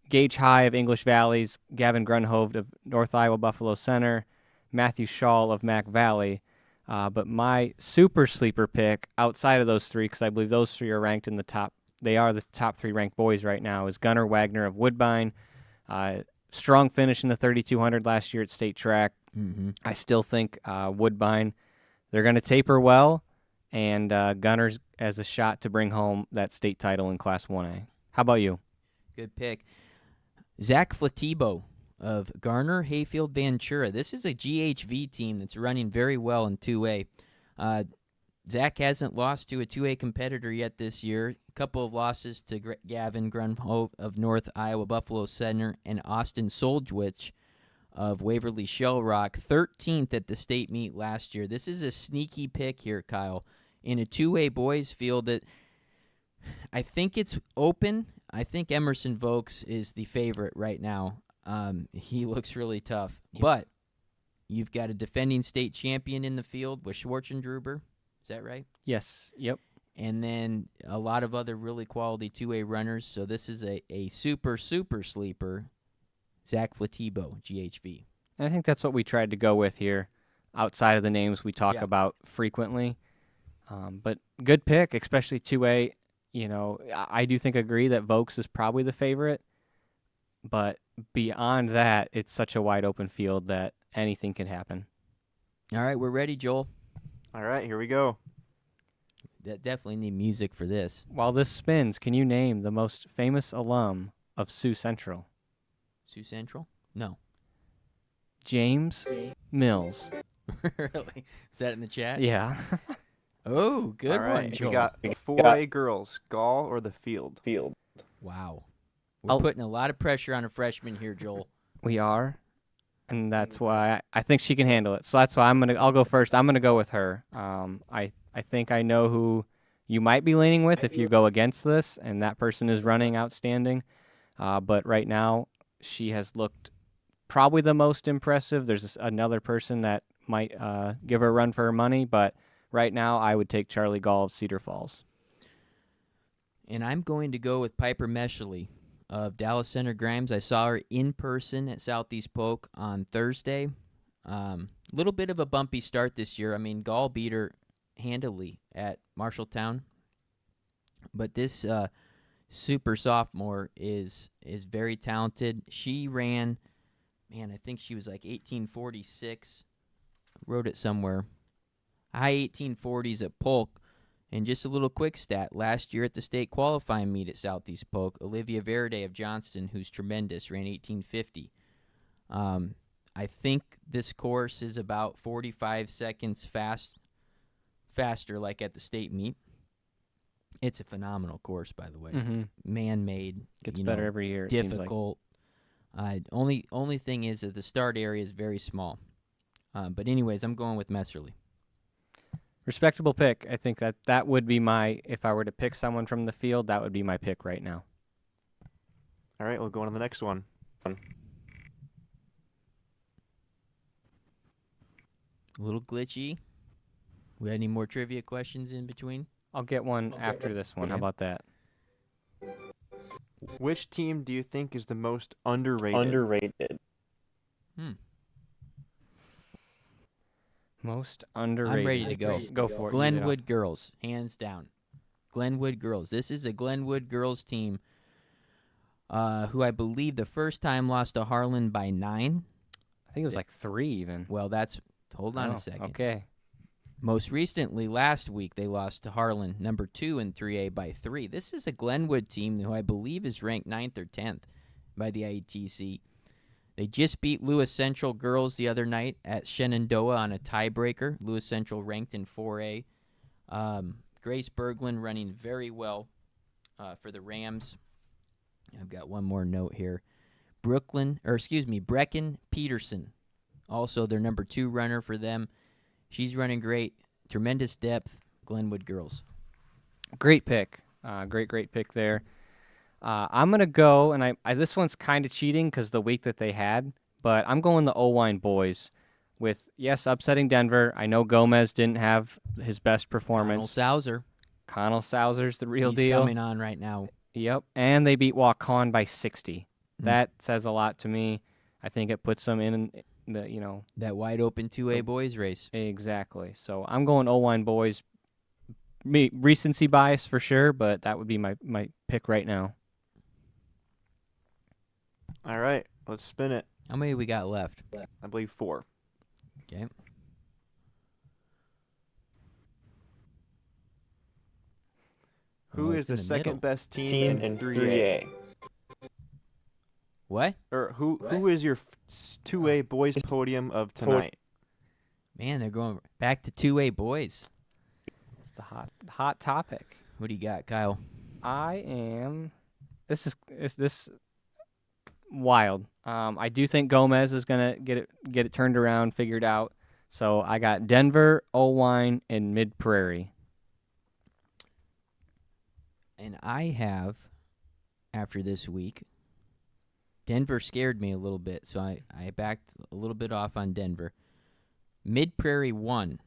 Gage High of English Valleys, Gavin Grunhoved of North Iowa Buffalo Center, Matthew Schall of Mac Valley. But my super sleeper pick outside of those 3, because I believe those 3 are ranked in the top, they are the top 3 ranked boys right now, is Gunnar Wagner of Woodbine. Strong finish in the 3,200 last year at state track. Mm-hmm. I still think Woodbine, they're going to taper well, and Gunnar's has a shot to bring home that state title in Class 1A. How about you? Good pick. Zach Flatibo of Garner Hayfield Ventura. This is a GHV team that's running very well in 2A. Zach hasn't lost to a 2A competitor yet this year. A couple of losses to Gavin Grunholt of North Iowa Buffalo Center and Austin Soldwich of Waverly Shell Rock, 13th at the state meet last year. This is a sneaky pick here, Kyle, in a 2A boys field that I think it's open. I think Emerson Vokes is the favorite right now. He looks really tough. Yep. But you've got a defending state champion in the field with Schwartzendruber. Is that right? Yes. Yep. And then a lot of other really quality 2A runners. So this is a super, super sleeper, Zach Flatibo, GHV. And I think that's what we tried to go with here, outside of the names we talk Yeah. about frequently. But good pick, especially 2A. You know, I do agree that Vokes is probably the favorite. But beyond that, it's such a wide open field that anything can happen. All right, we're ready, Joel. All right, here we go. Definitely need music for this. While this spins, can you name the most famous alum of Sioux Central? Sioux Central? No. James Mills. Really? Is that in the chat? Yeah. Oh, good All right, one, Joel. we got 4A girls, Gall or the field? Wow. We're I'll- putting a lot of pressure on a freshman here, Joel. We are. And that's why I think she can handle it. So that's why I'll go first. I'm gonna go with her. I think I know who you might be leaning with if you go against this, and that person is running outstanding. But right now, she has looked probably the most impressive. There's another person that might give her a run for her money, but right now I would take Charlie Gall of Cedar Falls. And I'm going to go with Piper Meshley of Dallas Center Grimes. I saw her in person at Southeast Polk on Thursday. Little bit of a bumpy start this year. I mean, Gall beat her handily at Marshalltown. But this super sophomore is very talented. She ran, man, I think she was like 1846. Wrote it somewhere. High 1840s at Polk. And just a little quick stat, last year at the state qualifying meet at Southeast Polk, Olivia Verde of Johnston, who's tremendous, ran 1850. I think this course is about 45 seconds faster like at the state meet. It's a phenomenal course, by the way. Mm-hmm. Man-made. Gets better every year. It seems like. Difficult. Only thing is that the start area is very small. But anyways, I'm going with Messerly. Respectable pick. I think that would be my, if I were to pick someone from the field, that would be my pick right now. All right, we'll go on to the next one. A little glitchy. We had any more trivia questions in between? I'll get one after this one. How Okay. about that? Which team do you think is the most underrated? Most underrated. I'm ready to go. Go for it. Lead it off. Glenwood girls, hands down. Glenwood girls. This is a Glenwood girls team who I believe the first time lost to Harlan by 9. I think it was like 3 even. Well, hold on Oh, a second. Okay. Most recently, last week, they lost to Harlan, number 2 in 3A by 3. This is a Glenwood team who I believe is ranked 9th or 10th by the IATC. They just beat Lewis Central girls the other night at Shenandoah on a tiebreaker. Lewis Central ranked in 4A. Grace Berglund running very well for the Rams. I've got one more note here. Brecken Peterson, also their number 2 runner for them. She's running great. Tremendous depth. Glenwood girls. Great pick. Great pick there. I'm going to go, and I this one's kind of cheating because the week that they had, but I'm going the Owine boys with, yes, upsetting Denver. I know Gomez didn't have his best performance. Connell Sauser's the real He's deal. coming on right now. Yep, and they beat Waukon by 60. That says a lot to me. I think it puts them in the, That wide open 2A boys race. Exactly. So I'm going Owine boys. Recency bias for sure, but that would be my pick right now. All right, let's spin it. How many we got left? I believe 4. Okay. Who Oh, is it's the in the second middle. best team in 3A? What? Or who is your 2A boys podium of tonight? Man, they're going back to 2A boys. It's the hot topic. What do you got, Kyle? This is wild. I do think Gomez is gonna get it turned around, figured out. So I got Denver, Owine, and Mid Prairie. And I have, after this week, Denver scared me a little bit, so I backed a little bit off on Denver. Mid Prairie won.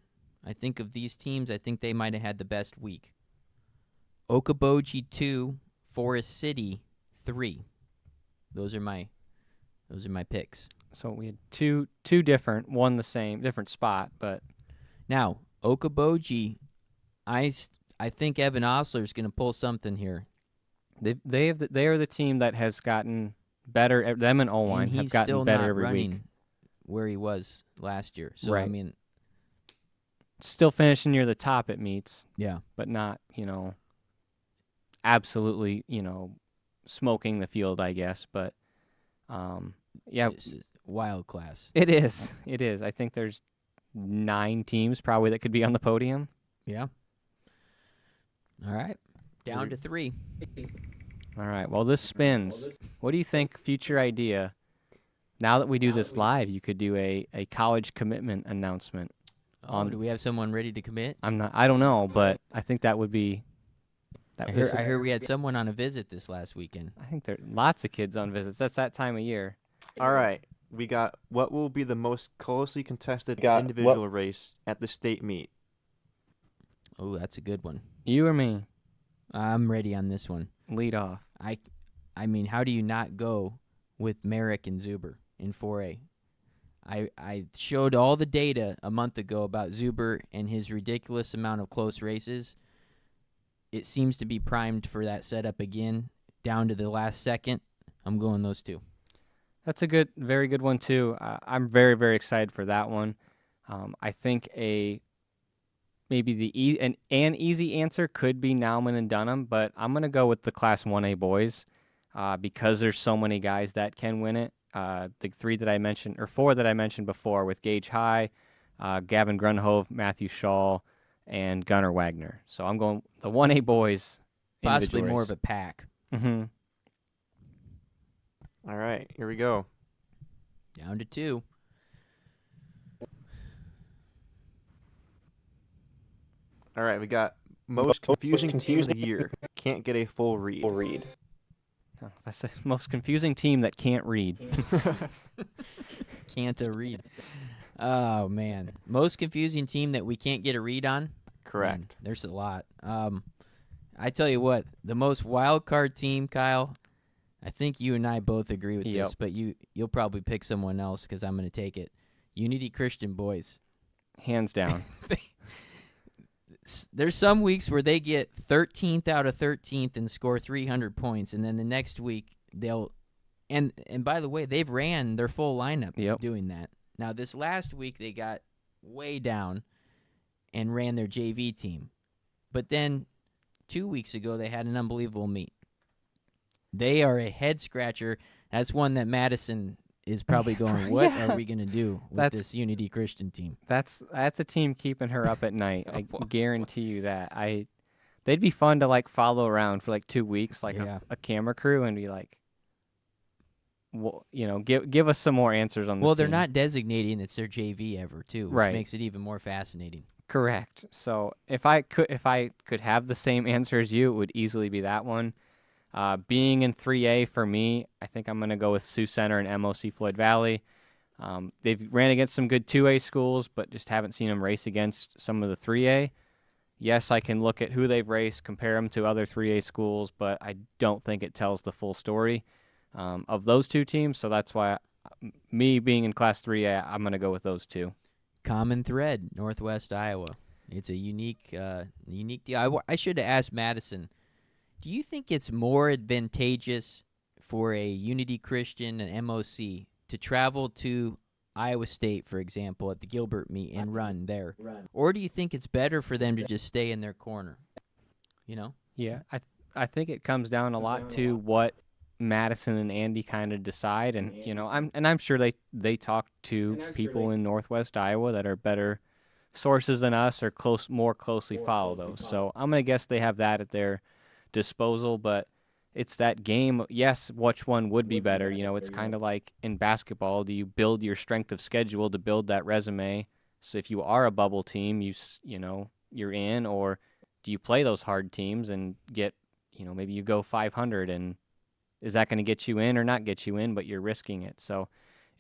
I think of these teams, I think they might have had the best week. Okoboji 2, Forest City 3. Those are my picks. So we had two different, one the same, different spot, but Now, Okoboji, I think Evan Osler is going to pull something here. they are the team that has gotten better. Them and Owine And have he's gotten still better not every running week. where he was last year. So, Right. I mean, Still finishing near the top at meets, yeah. but not, absolutely, smoking the field, I guess. But, yeah, This is wild class. it is. It is. I think there's 9 teams probably that could be on the podium. Yeah. All right. Down to 3. All right. Well, this spins. What do you think? Future idea. Now that we do this live, you could do a college commitment announcement. Do we have someone ready to commit? I don't know, but I think that would be. I heard we had someone on a visit this last weekend. I think there are lots of kids on visits. That's that time of year. All right, we got what will be the most closely contested individual race at the state meet? Oh, that's a good one. You or me? I'm ready on this one. Lead off. I mean, how do you not go with Merrick and Zuber in 4A? I showed all the data a month ago about Zuber and his ridiculous amount of close races. It seems to be primed for that setup again, down to the last second. I'm going those 2. That's a very good one too. I'm very, very excited for that one. I think maybe an easy answer could be Nauman and Dunham, but I'm gonna go with the Class 1A boys because there's so many guys that can win it. The 4 that I mentioned before with Gage High, Gavin Grunhove, Matthew Shaw, and Gunnar Wagner. So I'm going the 1A boys. Possibly more of a pack. Mm-hmm. All right, here we go. Down to 2. All right, we got most confusing team of the year. Can't get a full read. Oh, that's the most confusing team that can't read. Can't read. Oh, man. Most confusing team that we can't get a read on? Correct. Man, there's a lot. I tell you what, the most wild card team, Kyle, I think you and I both agree with this, but you'll probably pick someone else because I'm going to take it. Unity Christian boys. Hands down. There's some weeks where they get 13th out of 13th and score 300 points, and then the next week they'll – and by the way, they've ran their full lineup doing that. Now, this last week they got way down and ran their JV team. But then 2 weeks ago they had an unbelievable meet. They are a head-scratcher. That's one that Madison is probably going, what are we going to do with this Unity Christian team? That's a team keeping her up at night. I guarantee you that. They'd be fun to like follow around for like 2 weeks, like a camera crew, and be like, well, give us some more answers on this. Well, they're team. not designating it's their JV ever, too, which makes it even more fascinating. Correct. So if I could have the same answer as you, it would easily be that one. Being in 3A for me, I think I'm going to go with Sioux Center and MOC Floyd Valley. They've ran against some good 2A schools, but just haven't seen them race against some of the 3A. Yes, I can look at who they've raced, compare them to other 3A schools, but I don't think it tells the full story of those two teams. So that's why me being in Class 3A, I'm going to go with those two. Common thread, Northwest Iowa. It's a unique deal. I should have asked Madison, do you think it's more advantageous for a Unity Christian and MOC to travel to Iowa State, for example, at the Gilbert meet and run there? Or do you think it's better for them to just stay in their corner? Yeah, I think it comes down a lot to what Madison and Andy kind of decide, and I'm sure they talk to people in Northwest Iowa that are better sources than us or more closely follow those. So I'm gonna guess they have that at their disposal, but it's that game. Yes, which one would be better? It's kind of like in basketball. Do you build your strength of schedule to build that resume? So if you are a bubble team, you're in, or do you play those hard teams and get, maybe you go 500, and is that going to get you in or not get you in? But you're risking it. So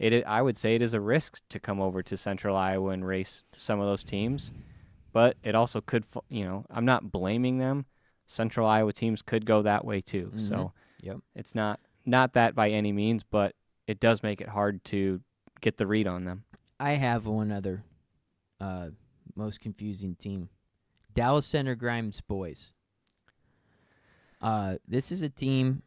I would say it is a risk to come over to Central Iowa and race some of those teams, but it also could. I'm not blaming them. Central Iowa teams could go that way too. Mm-hmm. So it's not that by any means, but it does make it hard to get the read on them. I have one other most confusing team. Dallas Center Grimes boys. This is a team,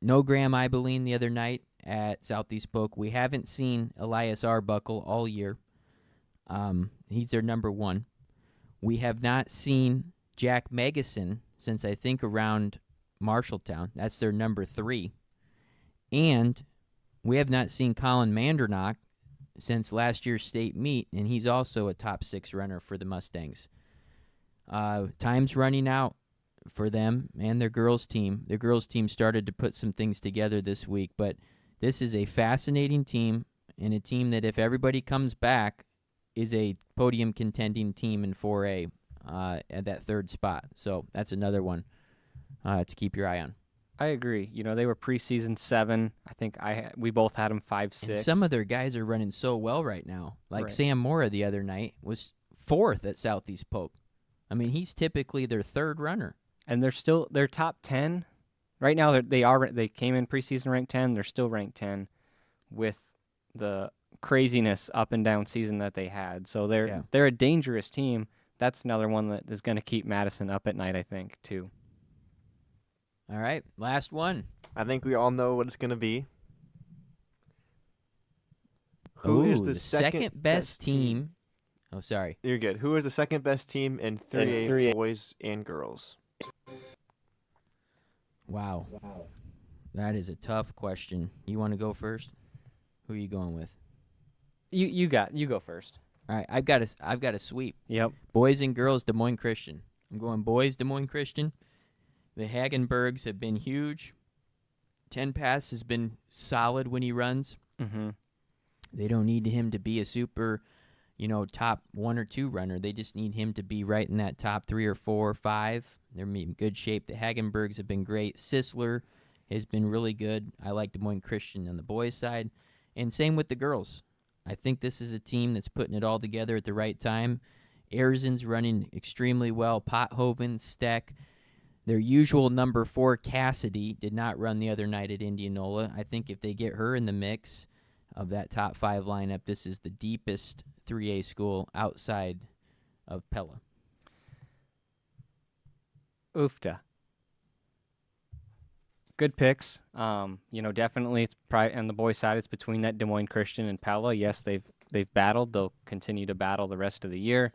no Graham Ibeline the other night at Southeast Polk. We haven't seen Elias Arbuckle all year. He's their number 1. We have not seen Jack Megason since I think around Marshalltown. That's their number 3. And we have not seen Colin Mandernock since last year's state meet, and he's also a top 6 runner for the Mustangs. Time's running out for them and their girls team. Their girls team started to put some things together this week, but this is a fascinating team, and a team that if everybody comes back is a podium contending team in 4A. At that 3rd spot. So that's another one to keep your eye on. I agree. They were preseason 7. I think we both had them 5, 6. And some of their guys are running so well right now. Like Sam Mora the other night was 4th at Southeast Polk. I mean, he's typically their 3rd runner. And they're top 10. Right now they came in preseason ranked 10. They're still ranked 10 with the craziness up and down season that they had. So they're a dangerous team. That's another one that is going to keep Madison up at night, I think, too. All right, last one. I think we all know what it's going to be. Who is the second best team? Oh, sorry. You're good. Who is the second best team in 3A boys and girls? Wow. That is a tough question. You want to go first? Who are you going with? You go first. All right, I've got a sweep. Yep. Boys and girls, Des Moines Christian. I'm going boys, Des Moines Christian. The Hagenbergs have been huge. 10 Pass has been solid when he runs. Mm-hmm. They don't need him to be a super, top 1 or 2 runner. They just need him to be right in that top 3 or 4 or 5. They're in good shape. The Hagenbergs have been great. Sisler has been really good. I like Des Moines Christian on the boys' side. And same with the girls. I think this is a team that's putting it all together at the right time. Erzen's running extremely well. Pothoven, Steck. Their usual number 4, Cassidy, did not run the other night at Indianola. I think if they get her in the mix of that top 5 lineup, this is the deepest 3A school outside of Pella. Oofta. Good picks. Definitely it's probably on the boys' side. It's between that Des Moines Christian and Pella. Yes, they've battled. They'll continue to battle the rest of the year.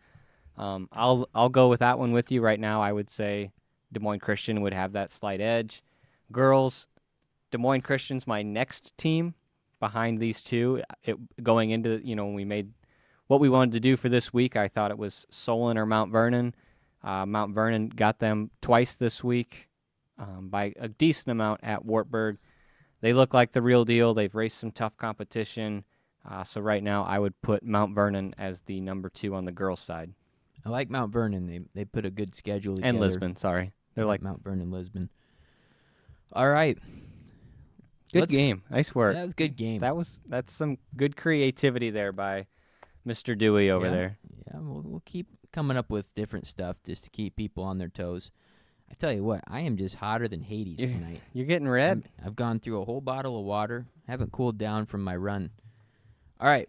I'll go with that one with you right now. I would say Des Moines Christian would have that slight edge. Girls, Des Moines Christian's my next team behind these two. Going into when we made what we wanted to do for this week, I thought it was Solon or Mount Vernon. Mount Vernon got them twice this week. By a decent amount at Wartburg. They look like the real deal. They've raced some tough competition. So right now I would put Mount Vernon as the number 2 on the girls' side. I like Mount Vernon. They put a good schedule together. And Lisbon, sorry. They're like Mount Vernon, Lisbon. All right. Good game. Nice work. That was a good game. That's some good creativity there by Mr. Dewey over there. Yeah, we'll keep coming up with different stuff just to keep people on their toes. I tell you what, I am just hotter than Hades tonight. You're getting red? I've gone through a whole bottle of water. Haven't cooled down from my run. All right.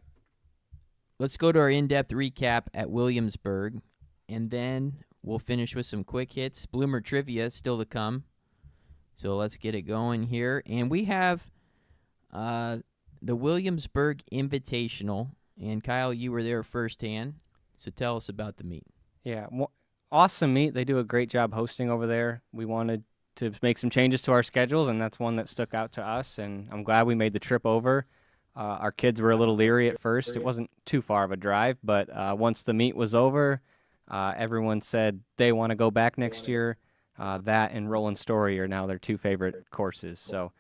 Let's go to our in-depth recap at Williamsburg, and then we'll finish with some quick hits. Bloomer Trivia still to come. So let's get it going here. And we have the Williamsburg Invitational. And, Kyle, you were there firsthand. So tell us about the meet. Yeah, awesome meet. They do a great job hosting over there. We wanted to make some changes to our schedules, and that's one that stuck out to us, and I'm glad we made the trip over. Our kids were a little leery at first. It wasn't too far of a drive, but once the meet was over, everyone said they want to go back next year. That and Roland Story are now their 2 favorite courses. So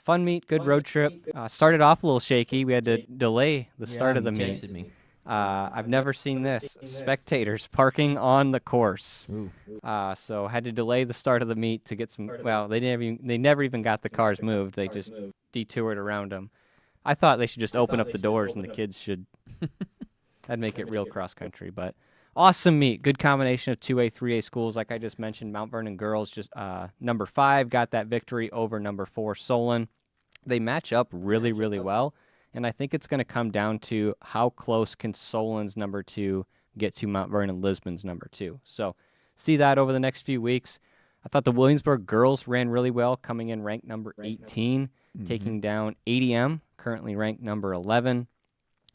fun meet, good road trip. Started off a little shaky. We had to delay the start of the meet. Texted me. I've never seen this. Spectators parking on the course. So had to delay the start of the meet to get some. Well, they never even got the cars moved. They just detoured around them. I thought they should just open up the doors and the kids should. That'd make it real cross country. But awesome meet. Good combination of 2A, 3A schools. Like I just mentioned, Mount Vernon girls just number 5 got that victory over number 4 Solon. They match up really, really well. And I think it's going to come down to how close can Solon's number 2 get to Mount Vernon Lisbon's number 2. So see that over the next few weeks. I thought the Williamsburg girls ran really well, coming in ranked number 18, taking down ADM, currently ranked number 11.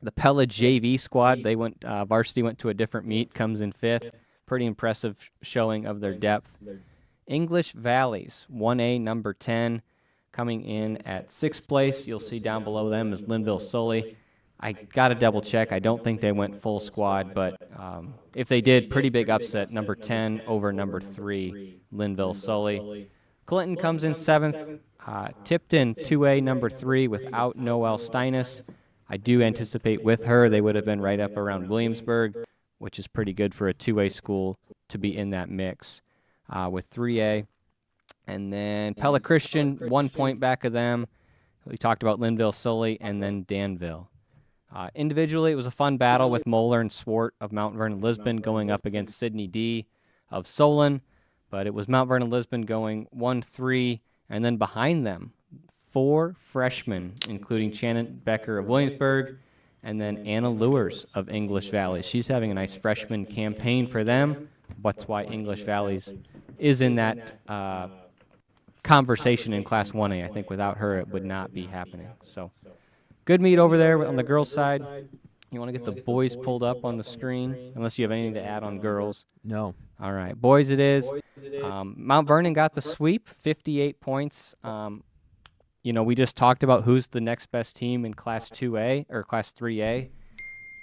The Pella JV squad, they went varsity went to a different meet, comes in 5th. Pretty impressive showing of their depth. English Valleys, 1A number 10. Coming in at 6th place, you'll see down below them is Linville Sully. I got to double check. I don't think they went full squad, but if they did, pretty big upset. Number 10 over number 3, Linville Sully. Clinton comes in 7th. Tipton 2A number 3 without Noelle Steinis. I do anticipate with her they would have been right up around Williamsburg, which is pretty good for a 2A school to be in that mix with 3A. And then Pella Christian, 1 point back of them. We talked about Linville Sully and then Danville. Individually, it was a fun battle with Moeller and Swart of Mount Vernon Lisbon going up against Sydney D of Solon. But it was Mount Vernon Lisbon going 1-3, and then behind them, 4 freshmen, including Shannon Becker of Williamsburg, and then Anna Lewers of English Valleys. She's having a nice freshman campaign for them. That's why English Valleys is in that conversation in Class 1A. I think without her, it would not be happening. So good meet over there on the girls' side. You want to get the boys pulled up on the screen, unless you have anything to add on girls. No. All right, boys it is. Mount Vernon got the sweep, 58 points. We just talked about who's the next best team in Class 2A or Class 3A.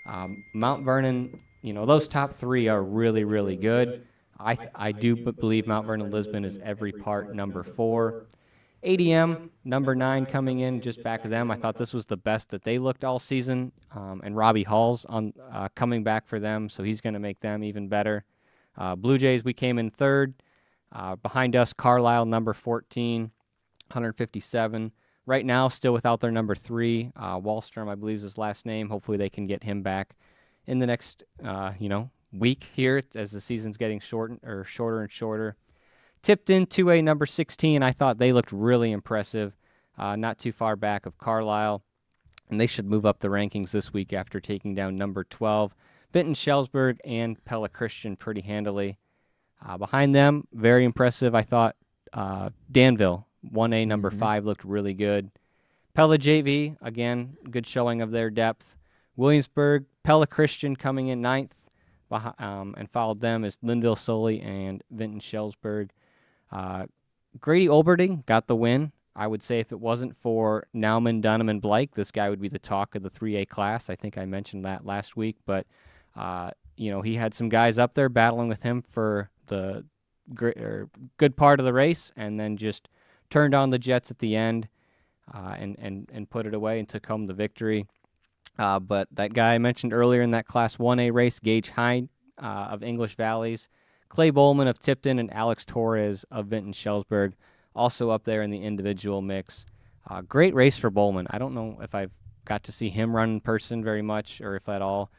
Mount Vernon, those top three are really, really good. I do believe Mount Vernon Lisbon is every part number 4. ADM, number 9 coming in just back of them. I thought this was the best that they looked all season. And Robbie Hall's coming back for them, so he's going to make them even better. Blue Jays, we came in 3rd. Behind us, Carlisle, number 14, 157. Right now, still without their number 3. Wallstrom, I believe, is his last name. Hopefully they can get him back in the next, week here as the season's getting shorter and shorter. Tipton, 2A, number 16. I thought they looked really impressive, not too far back of Carlisle. And they should move up the rankings this week after taking down number 12. Benton Shellsburg and Pella Christian pretty handily. Behind them, very impressive, I thought, Danville, 1A, number 5, looked really good. Pella JV, again, good showing of their depth. Williamsburg, Pella Christian coming in 9th, and followed them is Linville Sully and Vinton Shellsburg. Grady Olberding got the win. I would say if it wasn't for Nauman, Dunham, and Blake, this guy would be the talk of the 3A class. I think I mentioned that last week, but he had some guys up there battling with him for the good part of the race, and then just turned on the Jets at the end and put it away and took home the victory. But that guy I mentioned earlier in that Class 1A race, Gage Hyde of English Valleys, Clay Bowman of Tipton, and Alex Torres of Vinton Shellsburg, also up there in the individual mix. Great race for Bowman. I don't know if I've got to see him run in person very much or if at all.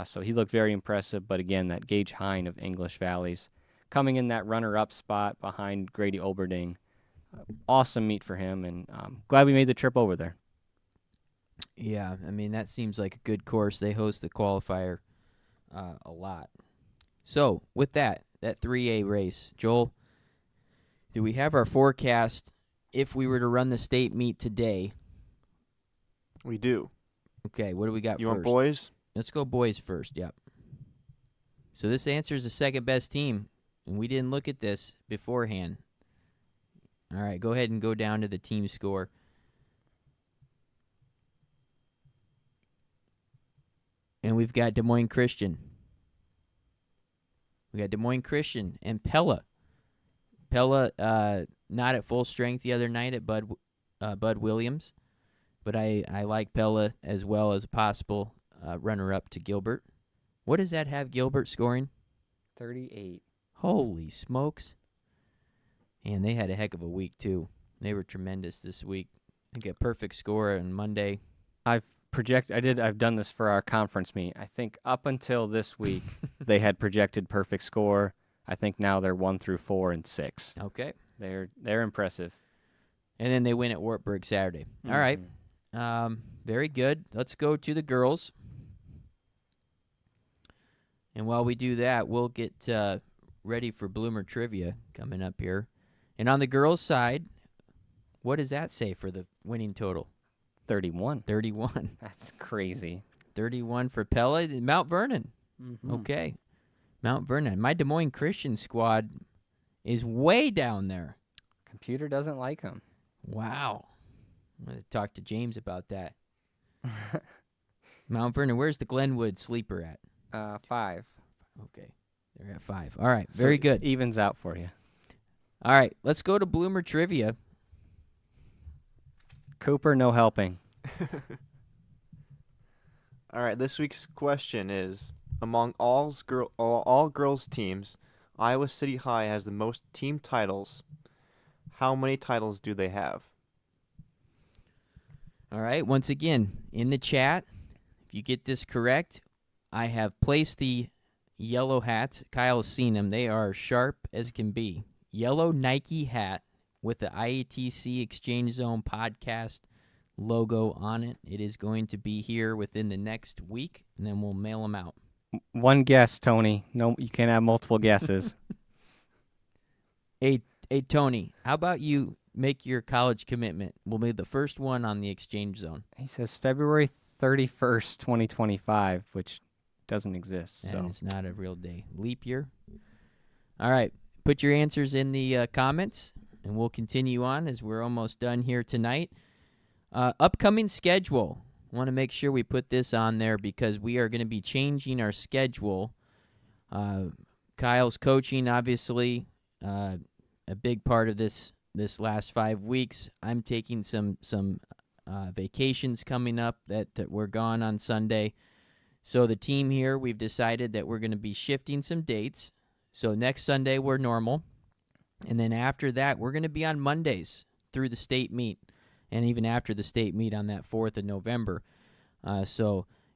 So he looked very impressive. But again, that Gage Hine of English Valleys coming in that runner-up spot behind Grady Olberding. Awesome meet for him, and glad we made the trip over there. Yeah, I mean, that seems like a good course. They host the qualifier a lot. So, with that 3A race, Joel, do we have our forecast if we were to run the state meet today? We do. Okay, what do we got You first? want boys? Let's go boys first, yep. So this answers the second best team, and we didn't look at this beforehand. All right, go ahead and go down to the team score. And we've got Des Moines Christian. We got Des Moines Christian and Pella. Pella not at full strength the other night at Bud Williams, but I like Pella as well as a possible runner-up to Gilbert. What does that have Gilbert scoring? 38. Holy smokes. And they had a heck of a week, too. They were tremendous this week. I think a perfect score on Monday. I've done this for our conference meet. I think up until this week, they had projected perfect score. I think now they're 1 through 4 and 6. Okay. They're impressive. And then they win at Wartburg Saturday. All right. Very good. Let's go to the girls. And while we do that, we'll get ready for Bloomer Trivia coming up here. And on the girls' side, what does that say for the winning total? 31. 31. That's crazy. 31 for Pella. Mount Vernon. Mm-hmm. Okay. Mount Vernon. My Des Moines Christian squad is way down there. Computer doesn't like them. Wow. I'm going to talk to James about that. Mount Vernon, where's the Glenwood sleeper at? 5. Okay. They're at 5. All right. Very good. Evens out for you. All right. Let's go to Bloomer Trivia. Cooper, no helping. All right, this week's question is, among all girls teams, Iowa City High has the most team titles. How many titles do they have? All right. Once again, in the chat, if you get this correct, I have placed the yellow hats. Kyle's seen them. They are sharp as can be. Yellow Nike hat with the IATC Exchange Zone podcast logo on it. It is going to be here within the next week, and then we'll mail them out. One guess, Tony. No, you can't have multiple guesses. Hey, Tony, how about you make your college commitment? We'll be the first one on the Exchange Zone. He says February 31st, 2025, which doesn't exist. And So it's not a real day. Leap year. All right. Put your answers in the comments, and we'll continue on as we're almost done here tonight. Upcoming schedule. I want to make sure we put this on there because we are going to be changing our schedule. Kyle's coaching, obviously, a big part of this last 5 weeks. I'm taking some vacations coming up that we're gone on Sunday. So the team here, we've decided that we're going to be shifting some dates. So next Sunday, we're normal. And then after that, we're going to be on Mondays through the state meet. And even after the state meet on that 4th of November. And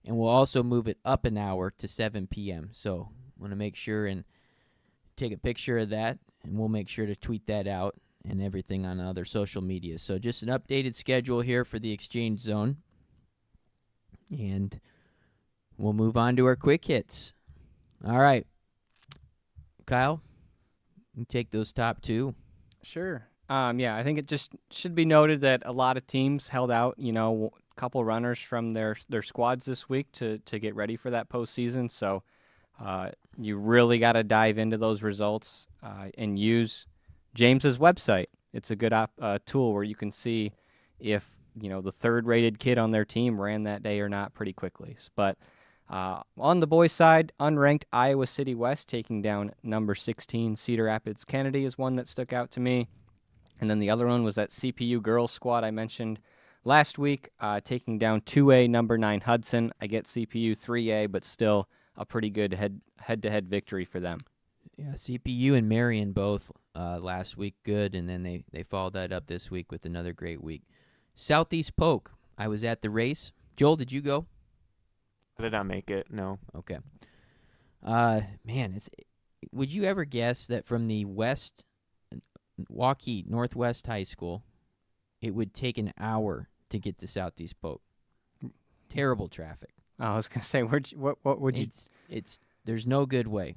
we'll also move it up an hour to 7 p.m. So I want to make sure and take a picture of that. And we'll make sure to tweet that out and everything on other social media. So just an updated schedule here for the Exchange Zone. And we'll move on to our quick hits. All right. Kyle, you take those top two. Sure. Yeah, I think it just should be noted that a lot of teams held out, a couple runners from their squads this week to get ready for that postseason. So you really got to dive into those results and use James's website. It's a good tool where you can see if, the third-rated kid on their team ran that day or not pretty quickly. But on the boys' side, unranked Iowa City West taking down number 16 Cedar Rapids Kennedy is one that stuck out to me. And then the other one was that CPU girls squad I mentioned last week, taking down 2A number 9 Hudson. I get CPU 3A, but still a pretty good head-to-head victory for them. Yeah, CPU and Marion both last week good, and then they followed that up this week with another great week. Southeast Polk, I was at the race. Joel, did you go? I did not make it, no. Okay. Man, would you ever guess that from the west, Waukee Northwest High School, it would take an hour to get to Southeast Polk? Terrible traffic. I was gonna say, what would you? There's no good way.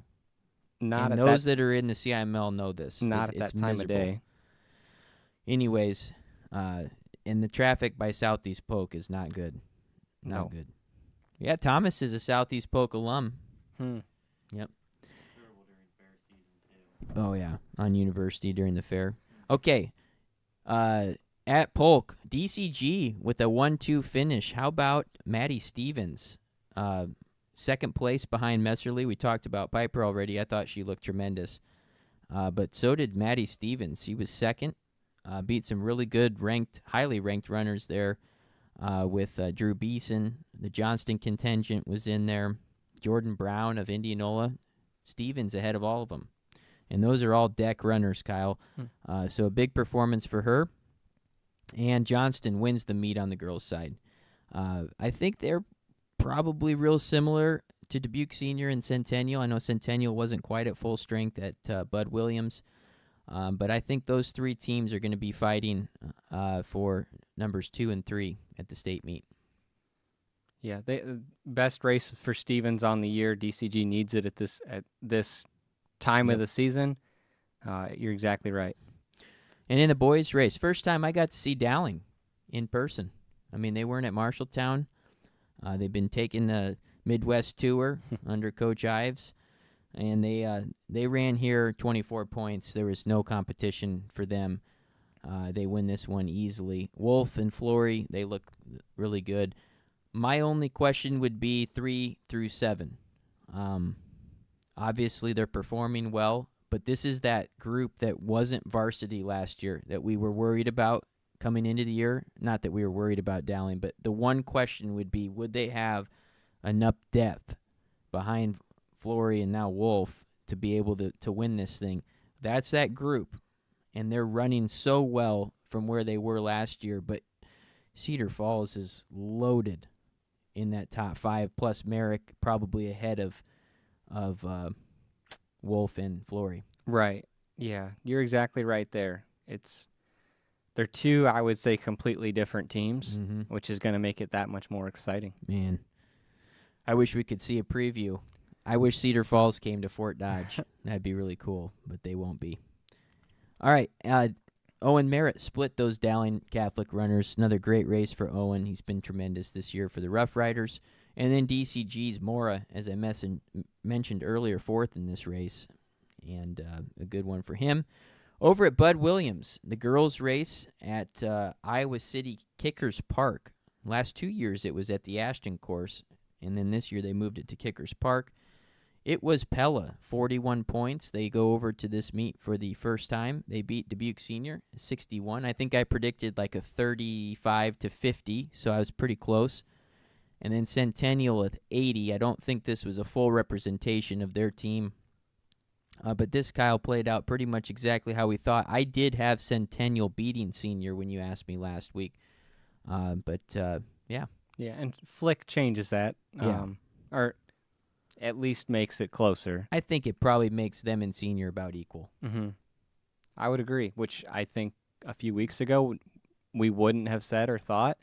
Not and at those that, that are in the CIML know this. Not at it's that time miserable. of day. Anyways, and the traffic by Southeast Polk is not good. Not good. Yeah, Thomas is a Southeast Polk alum. Yep. Oh, yeah, on University during the fair. Okay, at Polk, DCG with a 1-2 finish. How about Maddie Stevens? Second place behind Messerly. We talked about Piper already. I thought she looked tremendous. But so did Maddie Stevens. He was second. Beat some really good highly ranked runners there with Drew Beeson. The Johnston contingent was in there. Jordan Brown of Indianola. Stevens ahead of all of them. And those are all deck runners, Kyle. So a big performance for her. And Johnston wins the meet on the girls' side. I think they're probably real similar to Dubuque Senior and Centennial. I know Centennial wasn't quite at full strength at Bud Williams. But I think those three teams are going to be fighting for numbers 2 and 3 at the state meet. Yeah, best race for Stevens on the year. DCG needs it at this time of the season. You're exactly right. And in the boys' race, first time I got to see Dowling in person. I mean, they weren't at Marshalltown. They've been taking the Midwest tour under Coach Ives, and they ran here 24 points. There was no competition for them. They win this one easily. Wolf and Flory, they look really good. My only question would be 3 through 7. Obviously, they're performing well, but this is that group that wasn't varsity last year that we were worried about coming into the year. Not that we were worried about Dowling, but the one question would be, would they have enough depth behind Flory and now Wolf to be able to win this thing? That's that group, and they're running so well from where they were last year, but Cedar Falls is loaded in that top 5, plus Merrick probably ahead of Wolf and Flory. Right. Yeah, you're exactly right there. They're two, I would say, completely different teams, which is going to make it that much more exciting. Man, I wish we could see a preview. I wish Cedar Falls came to Fort Dodge. That'd be really cool, but they won't be. All right, Owen Merritt split those Dowling Catholic runners. Another great race for Owen. He's been tremendous this year for the Rough Riders. And then DCG's Mora, as I mentioned earlier, 4th in this race, and a good one for him. Over at Bud Williams, the girls' race at Iowa City Kickers Park. Last 2 years it was at the Ashton course, and then this year they moved it to Kickers Park. It was Pella, 41 points. They go over to this meet for the first time. They beat Dubuque Senior, 61. I think I predicted like a 35-50, so I was pretty close. And then Centennial at 80. I don't think this was a full representation of their team. But this, Kyle, played out pretty much exactly how we thought. I did have Centennial beating Senior when you asked me last week. Yeah. Yeah, and Flick changes that. Yeah. Or at least makes it closer. I think it probably makes them and Senior about equal. Mm-hmm. I would agree, which I think a few weeks ago we wouldn't have said or thought.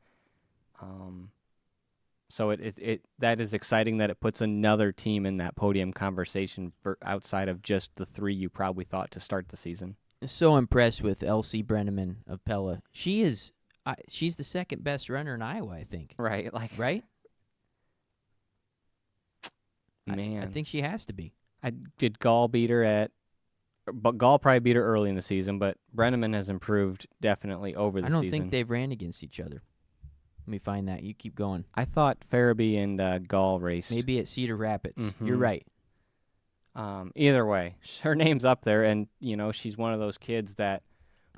So it that is exciting that it puts another team in that podium conversation for outside of just the three you probably thought to start the season. So impressed with Elsie Brenneman of Pella. She's the second best runner in Iowa, I think. Right, Right? Man, I think she has to be. I did Gall beat her but Gall probably beat her early in the season, but Brenneman has improved definitely over the season. I don't think they've ran against each other. Let me find that. You keep going. I thought Farabee and Gall raced. Maybe at Cedar Rapids. Mhm. You're right. Either way, her name's up there, and she's one of those kids that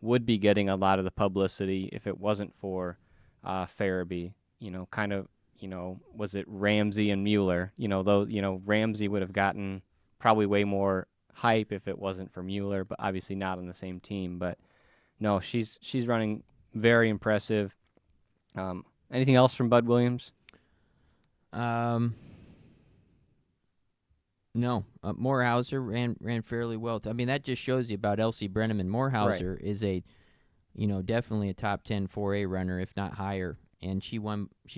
would be getting a lot of the publicity if it wasn't for Farabee. Was it Ramsey and Mueller? Ramsey would have gotten probably way more hype if it wasn't for Mueller, but obviously not on the same team. But no, she's running very impressive. Anything else from Bud Williams? No. Morehauser ran fairly well. I mean, that just shows you about Elsie Brenneman. Morehauser is definitely a top 10 4A runner, if not higher. And she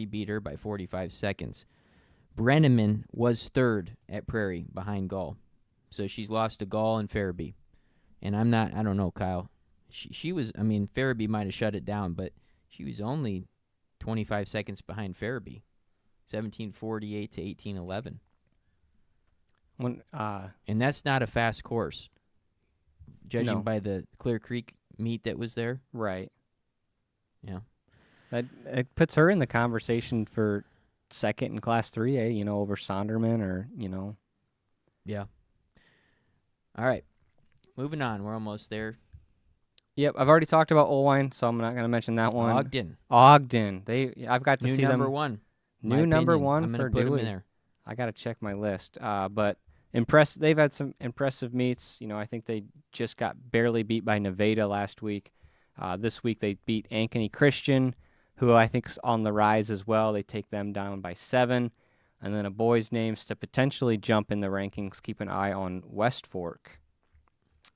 beat her by 45 seconds. Brenneman was third at Prairie behind Gall. So she's lost to Gall and Farabee. And I don't know, Kyle. She was, Farabee might have shut it down, but she was only 25 seconds behind Farabee. 17:48 to 18:11. And that's not a fast course, judging by the Clear Creek meet that was there. Right. Yeah. It puts her in the conversation for second in Class 3A, over Sonderman or. Yeah. All right. Moving on. We're almost there. Yep, I've already talked about Olwine, so I'm not going to mention that one. Ogden. I've got to New see number them. one. New number opinion. one I'm for gonna put them Dewey. in there. I got to check my list. But they've had some impressive meets. I think they just got barely beat by Nevada last week. This week they beat Ankeny Christian, who I think is on the rise as well. They take them down by 7. And then a boys' names to potentially jump in the rankings. Keep an eye on West Fork.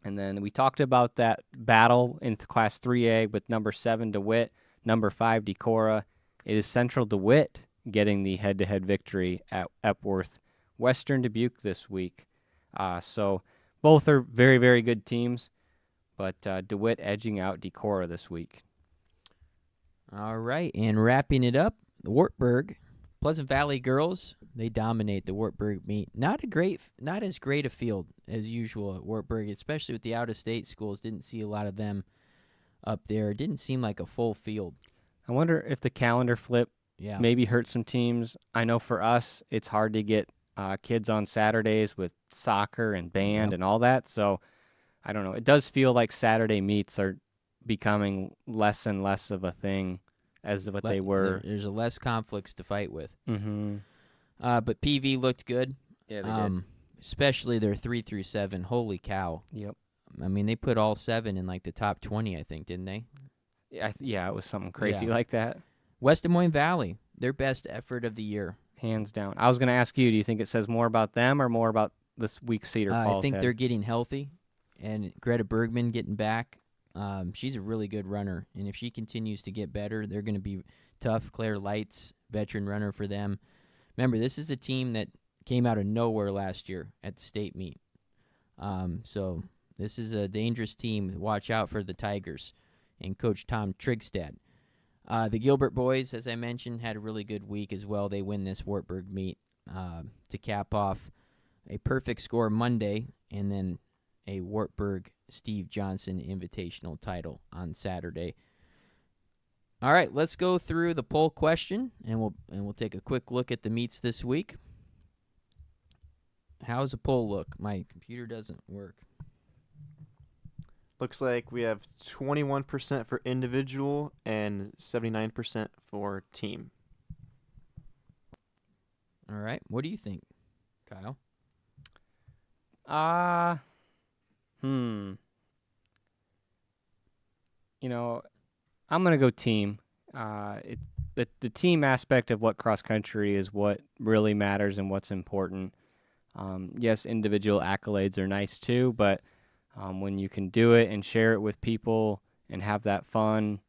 And then we talked about that battle in Class 3A with number 7 DeWitt, number 5 Decorah. It is Central DeWitt getting the head-to-head victory at Epworth Western Dubuque this week. So both are very, very good teams, but DeWitt edging out Decorah this week. All right, and wrapping it up, the Wartburg Pleasant Valley girls, they dominate the Wartburg meet. Not as great a field as usual at Wartburg, especially with the out-of-state schools. Didn't see a lot of them up there. It didn't seem like a full field. I wonder if the calendar flip maybe hurt some teams. I know for us, it's hard to get kids on Saturdays with soccer and band and all that. So, I don't know. It does feel like Saturday meets are becoming less and less of a thing as what they were. There's a less conflicts to fight with. Mm-hmm. But PV looked good. Yeah, they did. Especially their 3 through 7. Holy cow. Yep. They put all 7 in like the top 20, I think, didn't they? Yeah, it was something crazy like that. West Des Moines Valley, their best effort of the year. Hands down. I was going to ask you, do you think it says more about them or more about this week's Cedar Falls? I think they're getting healthy, and Greta Bergman getting back. She's a really good runner, and if she continues to get better, they're going to be tough. Claire Lights, veteran runner for them. Remember, this is a team that came out of nowhere last year at the state meet. So this is a dangerous team. Watch out for the Tigers and Coach Tom Trigstad. The Gilbert boys, as I mentioned, had a really good week as well. They win this Wartburg meet to cap off a perfect score Monday and then a Wartburg Steve Johnson Invitational title on Saturday. All right, let's go through the poll question, and we'll take a quick look at the meets this week. How's the poll look? My computer doesn't work. Looks like we have 21% for individual and 79% for team. All right, what do you think, Kyle? You know, I'm gonna go team. The team aspect of what cross country is what really matters and what's important. Yes, individual accolades are nice too, but when you can do it and share it with people and have that fun,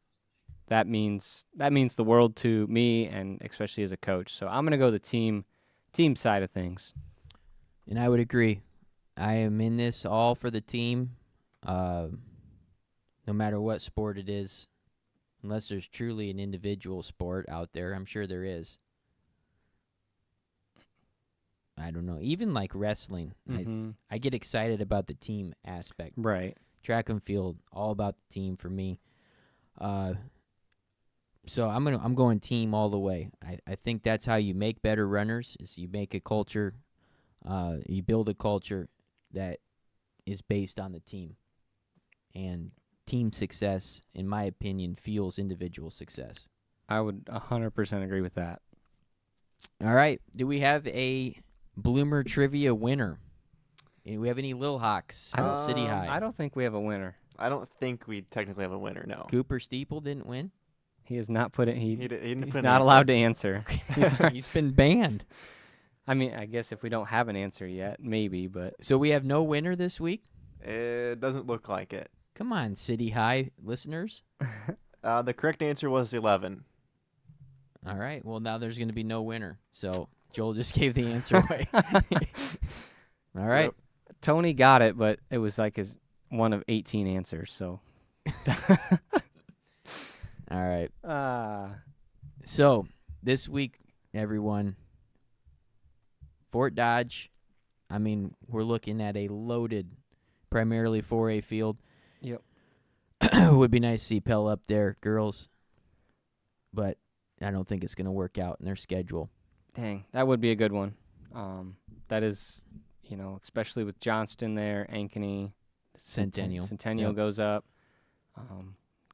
that means the world to me, and especially as a coach. So I'm gonna go the team side of things. And I would agree. I am in this all for the team, no matter what sport it is, unless there's truly an individual sport out there. I'm sure there is. I don't know. Even like wrestling, I get excited about the team aspect. Right. Track and field, all about the team for me. So I'm going team all the way. I think that's how you make better runners. Is you make a culture, you build a culture that is based on the team, and team success, in my opinion, fuels individual success. I would 100% agree with that. All right. Do we have a Bloomer Trivia winner? Do we have any Lil Hawks from City High? I don't think we have a winner. I don't think we technically have a winner, no. Cooper Steeple didn't win? He has not put it. Didn't He's put an not answer. allowed to answer. He's been banned. I mean, I guess if we don't have an answer yet, maybe, but So we have no winner this week? It doesn't look like it. Come on, City High listeners. The correct answer was 11. All right. Well, now there's going to be no winner. So Joel just gave the answer away. All right. Yep. Tony got it, but it was like his one of 18 answers. So, All right. So this week, everyone, Fort Dodge, I mean, we're looking at a loaded, primarily 4A field. Yep. It would be nice to see Pell up there, girls, but I don't think it's going to work out in their schedule. Dang, that would be a good one. That is, especially with Johnston there, Ankeny, Centennial. Centennial Yep. goes up.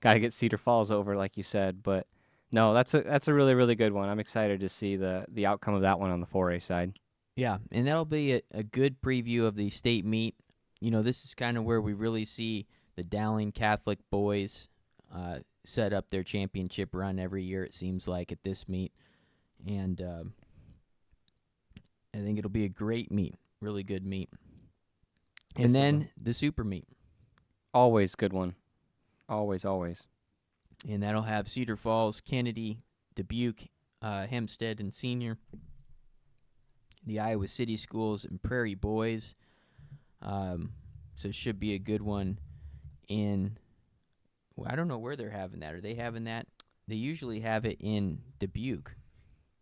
Got to get Cedar Falls over, like you said. But no, that's a really, really good one. I'm excited to see the outcome of that one on the 4A side. Yeah, and that'll be a good preview of the state meet. This is kind of where we really see the Dowling Catholic boys set up their championship run every year, it seems like, at this meet. And I think it'll be a great meet, really good meet. And then the super meet. Always good one. Always, always. And that'll have Cedar Falls, Kennedy, Dubuque, Hempstead, and Senior, the Iowa City Schools, and Prairie Boys. So it should be a good one I don't know where they're having that. Are they having that? They usually have it in Dubuque.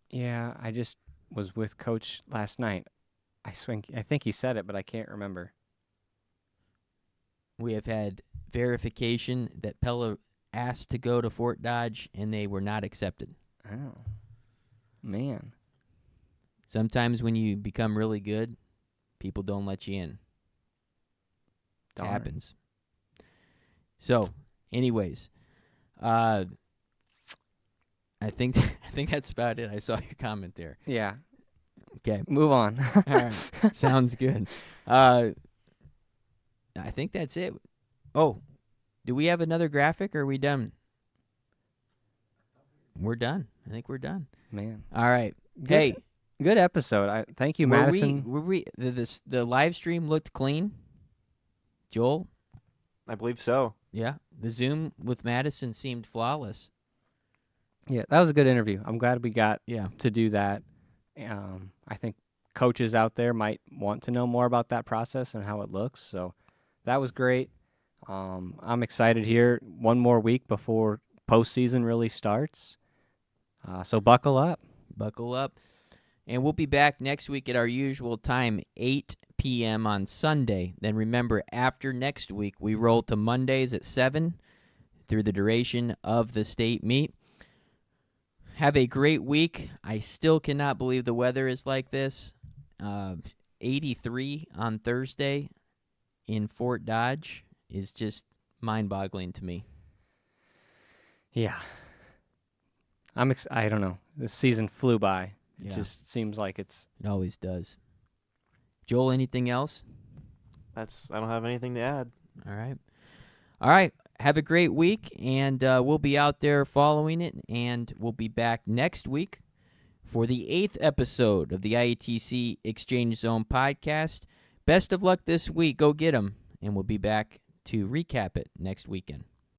Yeah, I just was with Coach last night. I think he said it, but I can't remember. We have had verification that Pella asked to go to Fort Dodge, and they were not accepted. Oh, man. Sometimes when you become really good, people don't let you in. It Darn. happens. So, anyways, I think that's about it. I saw your comment there. Yeah. Okay. Move on. All right. Sounds good. I think that's it. Oh, do we have another graphic, or are we done? We're done. I think we're done. Man. All right. Hey, Good episode. Thank you, Madison. Were we the live stream looked clean? Joel? I believe so. Yeah. The Zoom with Madison seemed flawless. Yeah, that was a good interview. I'm glad we got Yeah. to do that. I think coaches out there might want to know more about that process and how it looks. So that was great. I'm excited here. One more week before postseason really starts. So buckle up. Buckle up. And we'll be back next week at our usual time, 8 p.m. on Sunday. Then remember, after next week, we roll to Mondays at 7 through the duration of the state meet. have a great week. I still cannot believe the weather is like this. 83 on Thursday in Fort Dodge is just mind-boggling to me. Yeah. I don't know. The season flew by. It Yeah. just seems like it's... It always does. Joel, anything else? I don't have anything to add. All right. Have a great week, and we'll be out there following it, and we'll be back next week for the 8th episode of the IATC Exchange Zone podcast. Best of luck this week. Go get 'em, and we'll be back to recap it next weekend.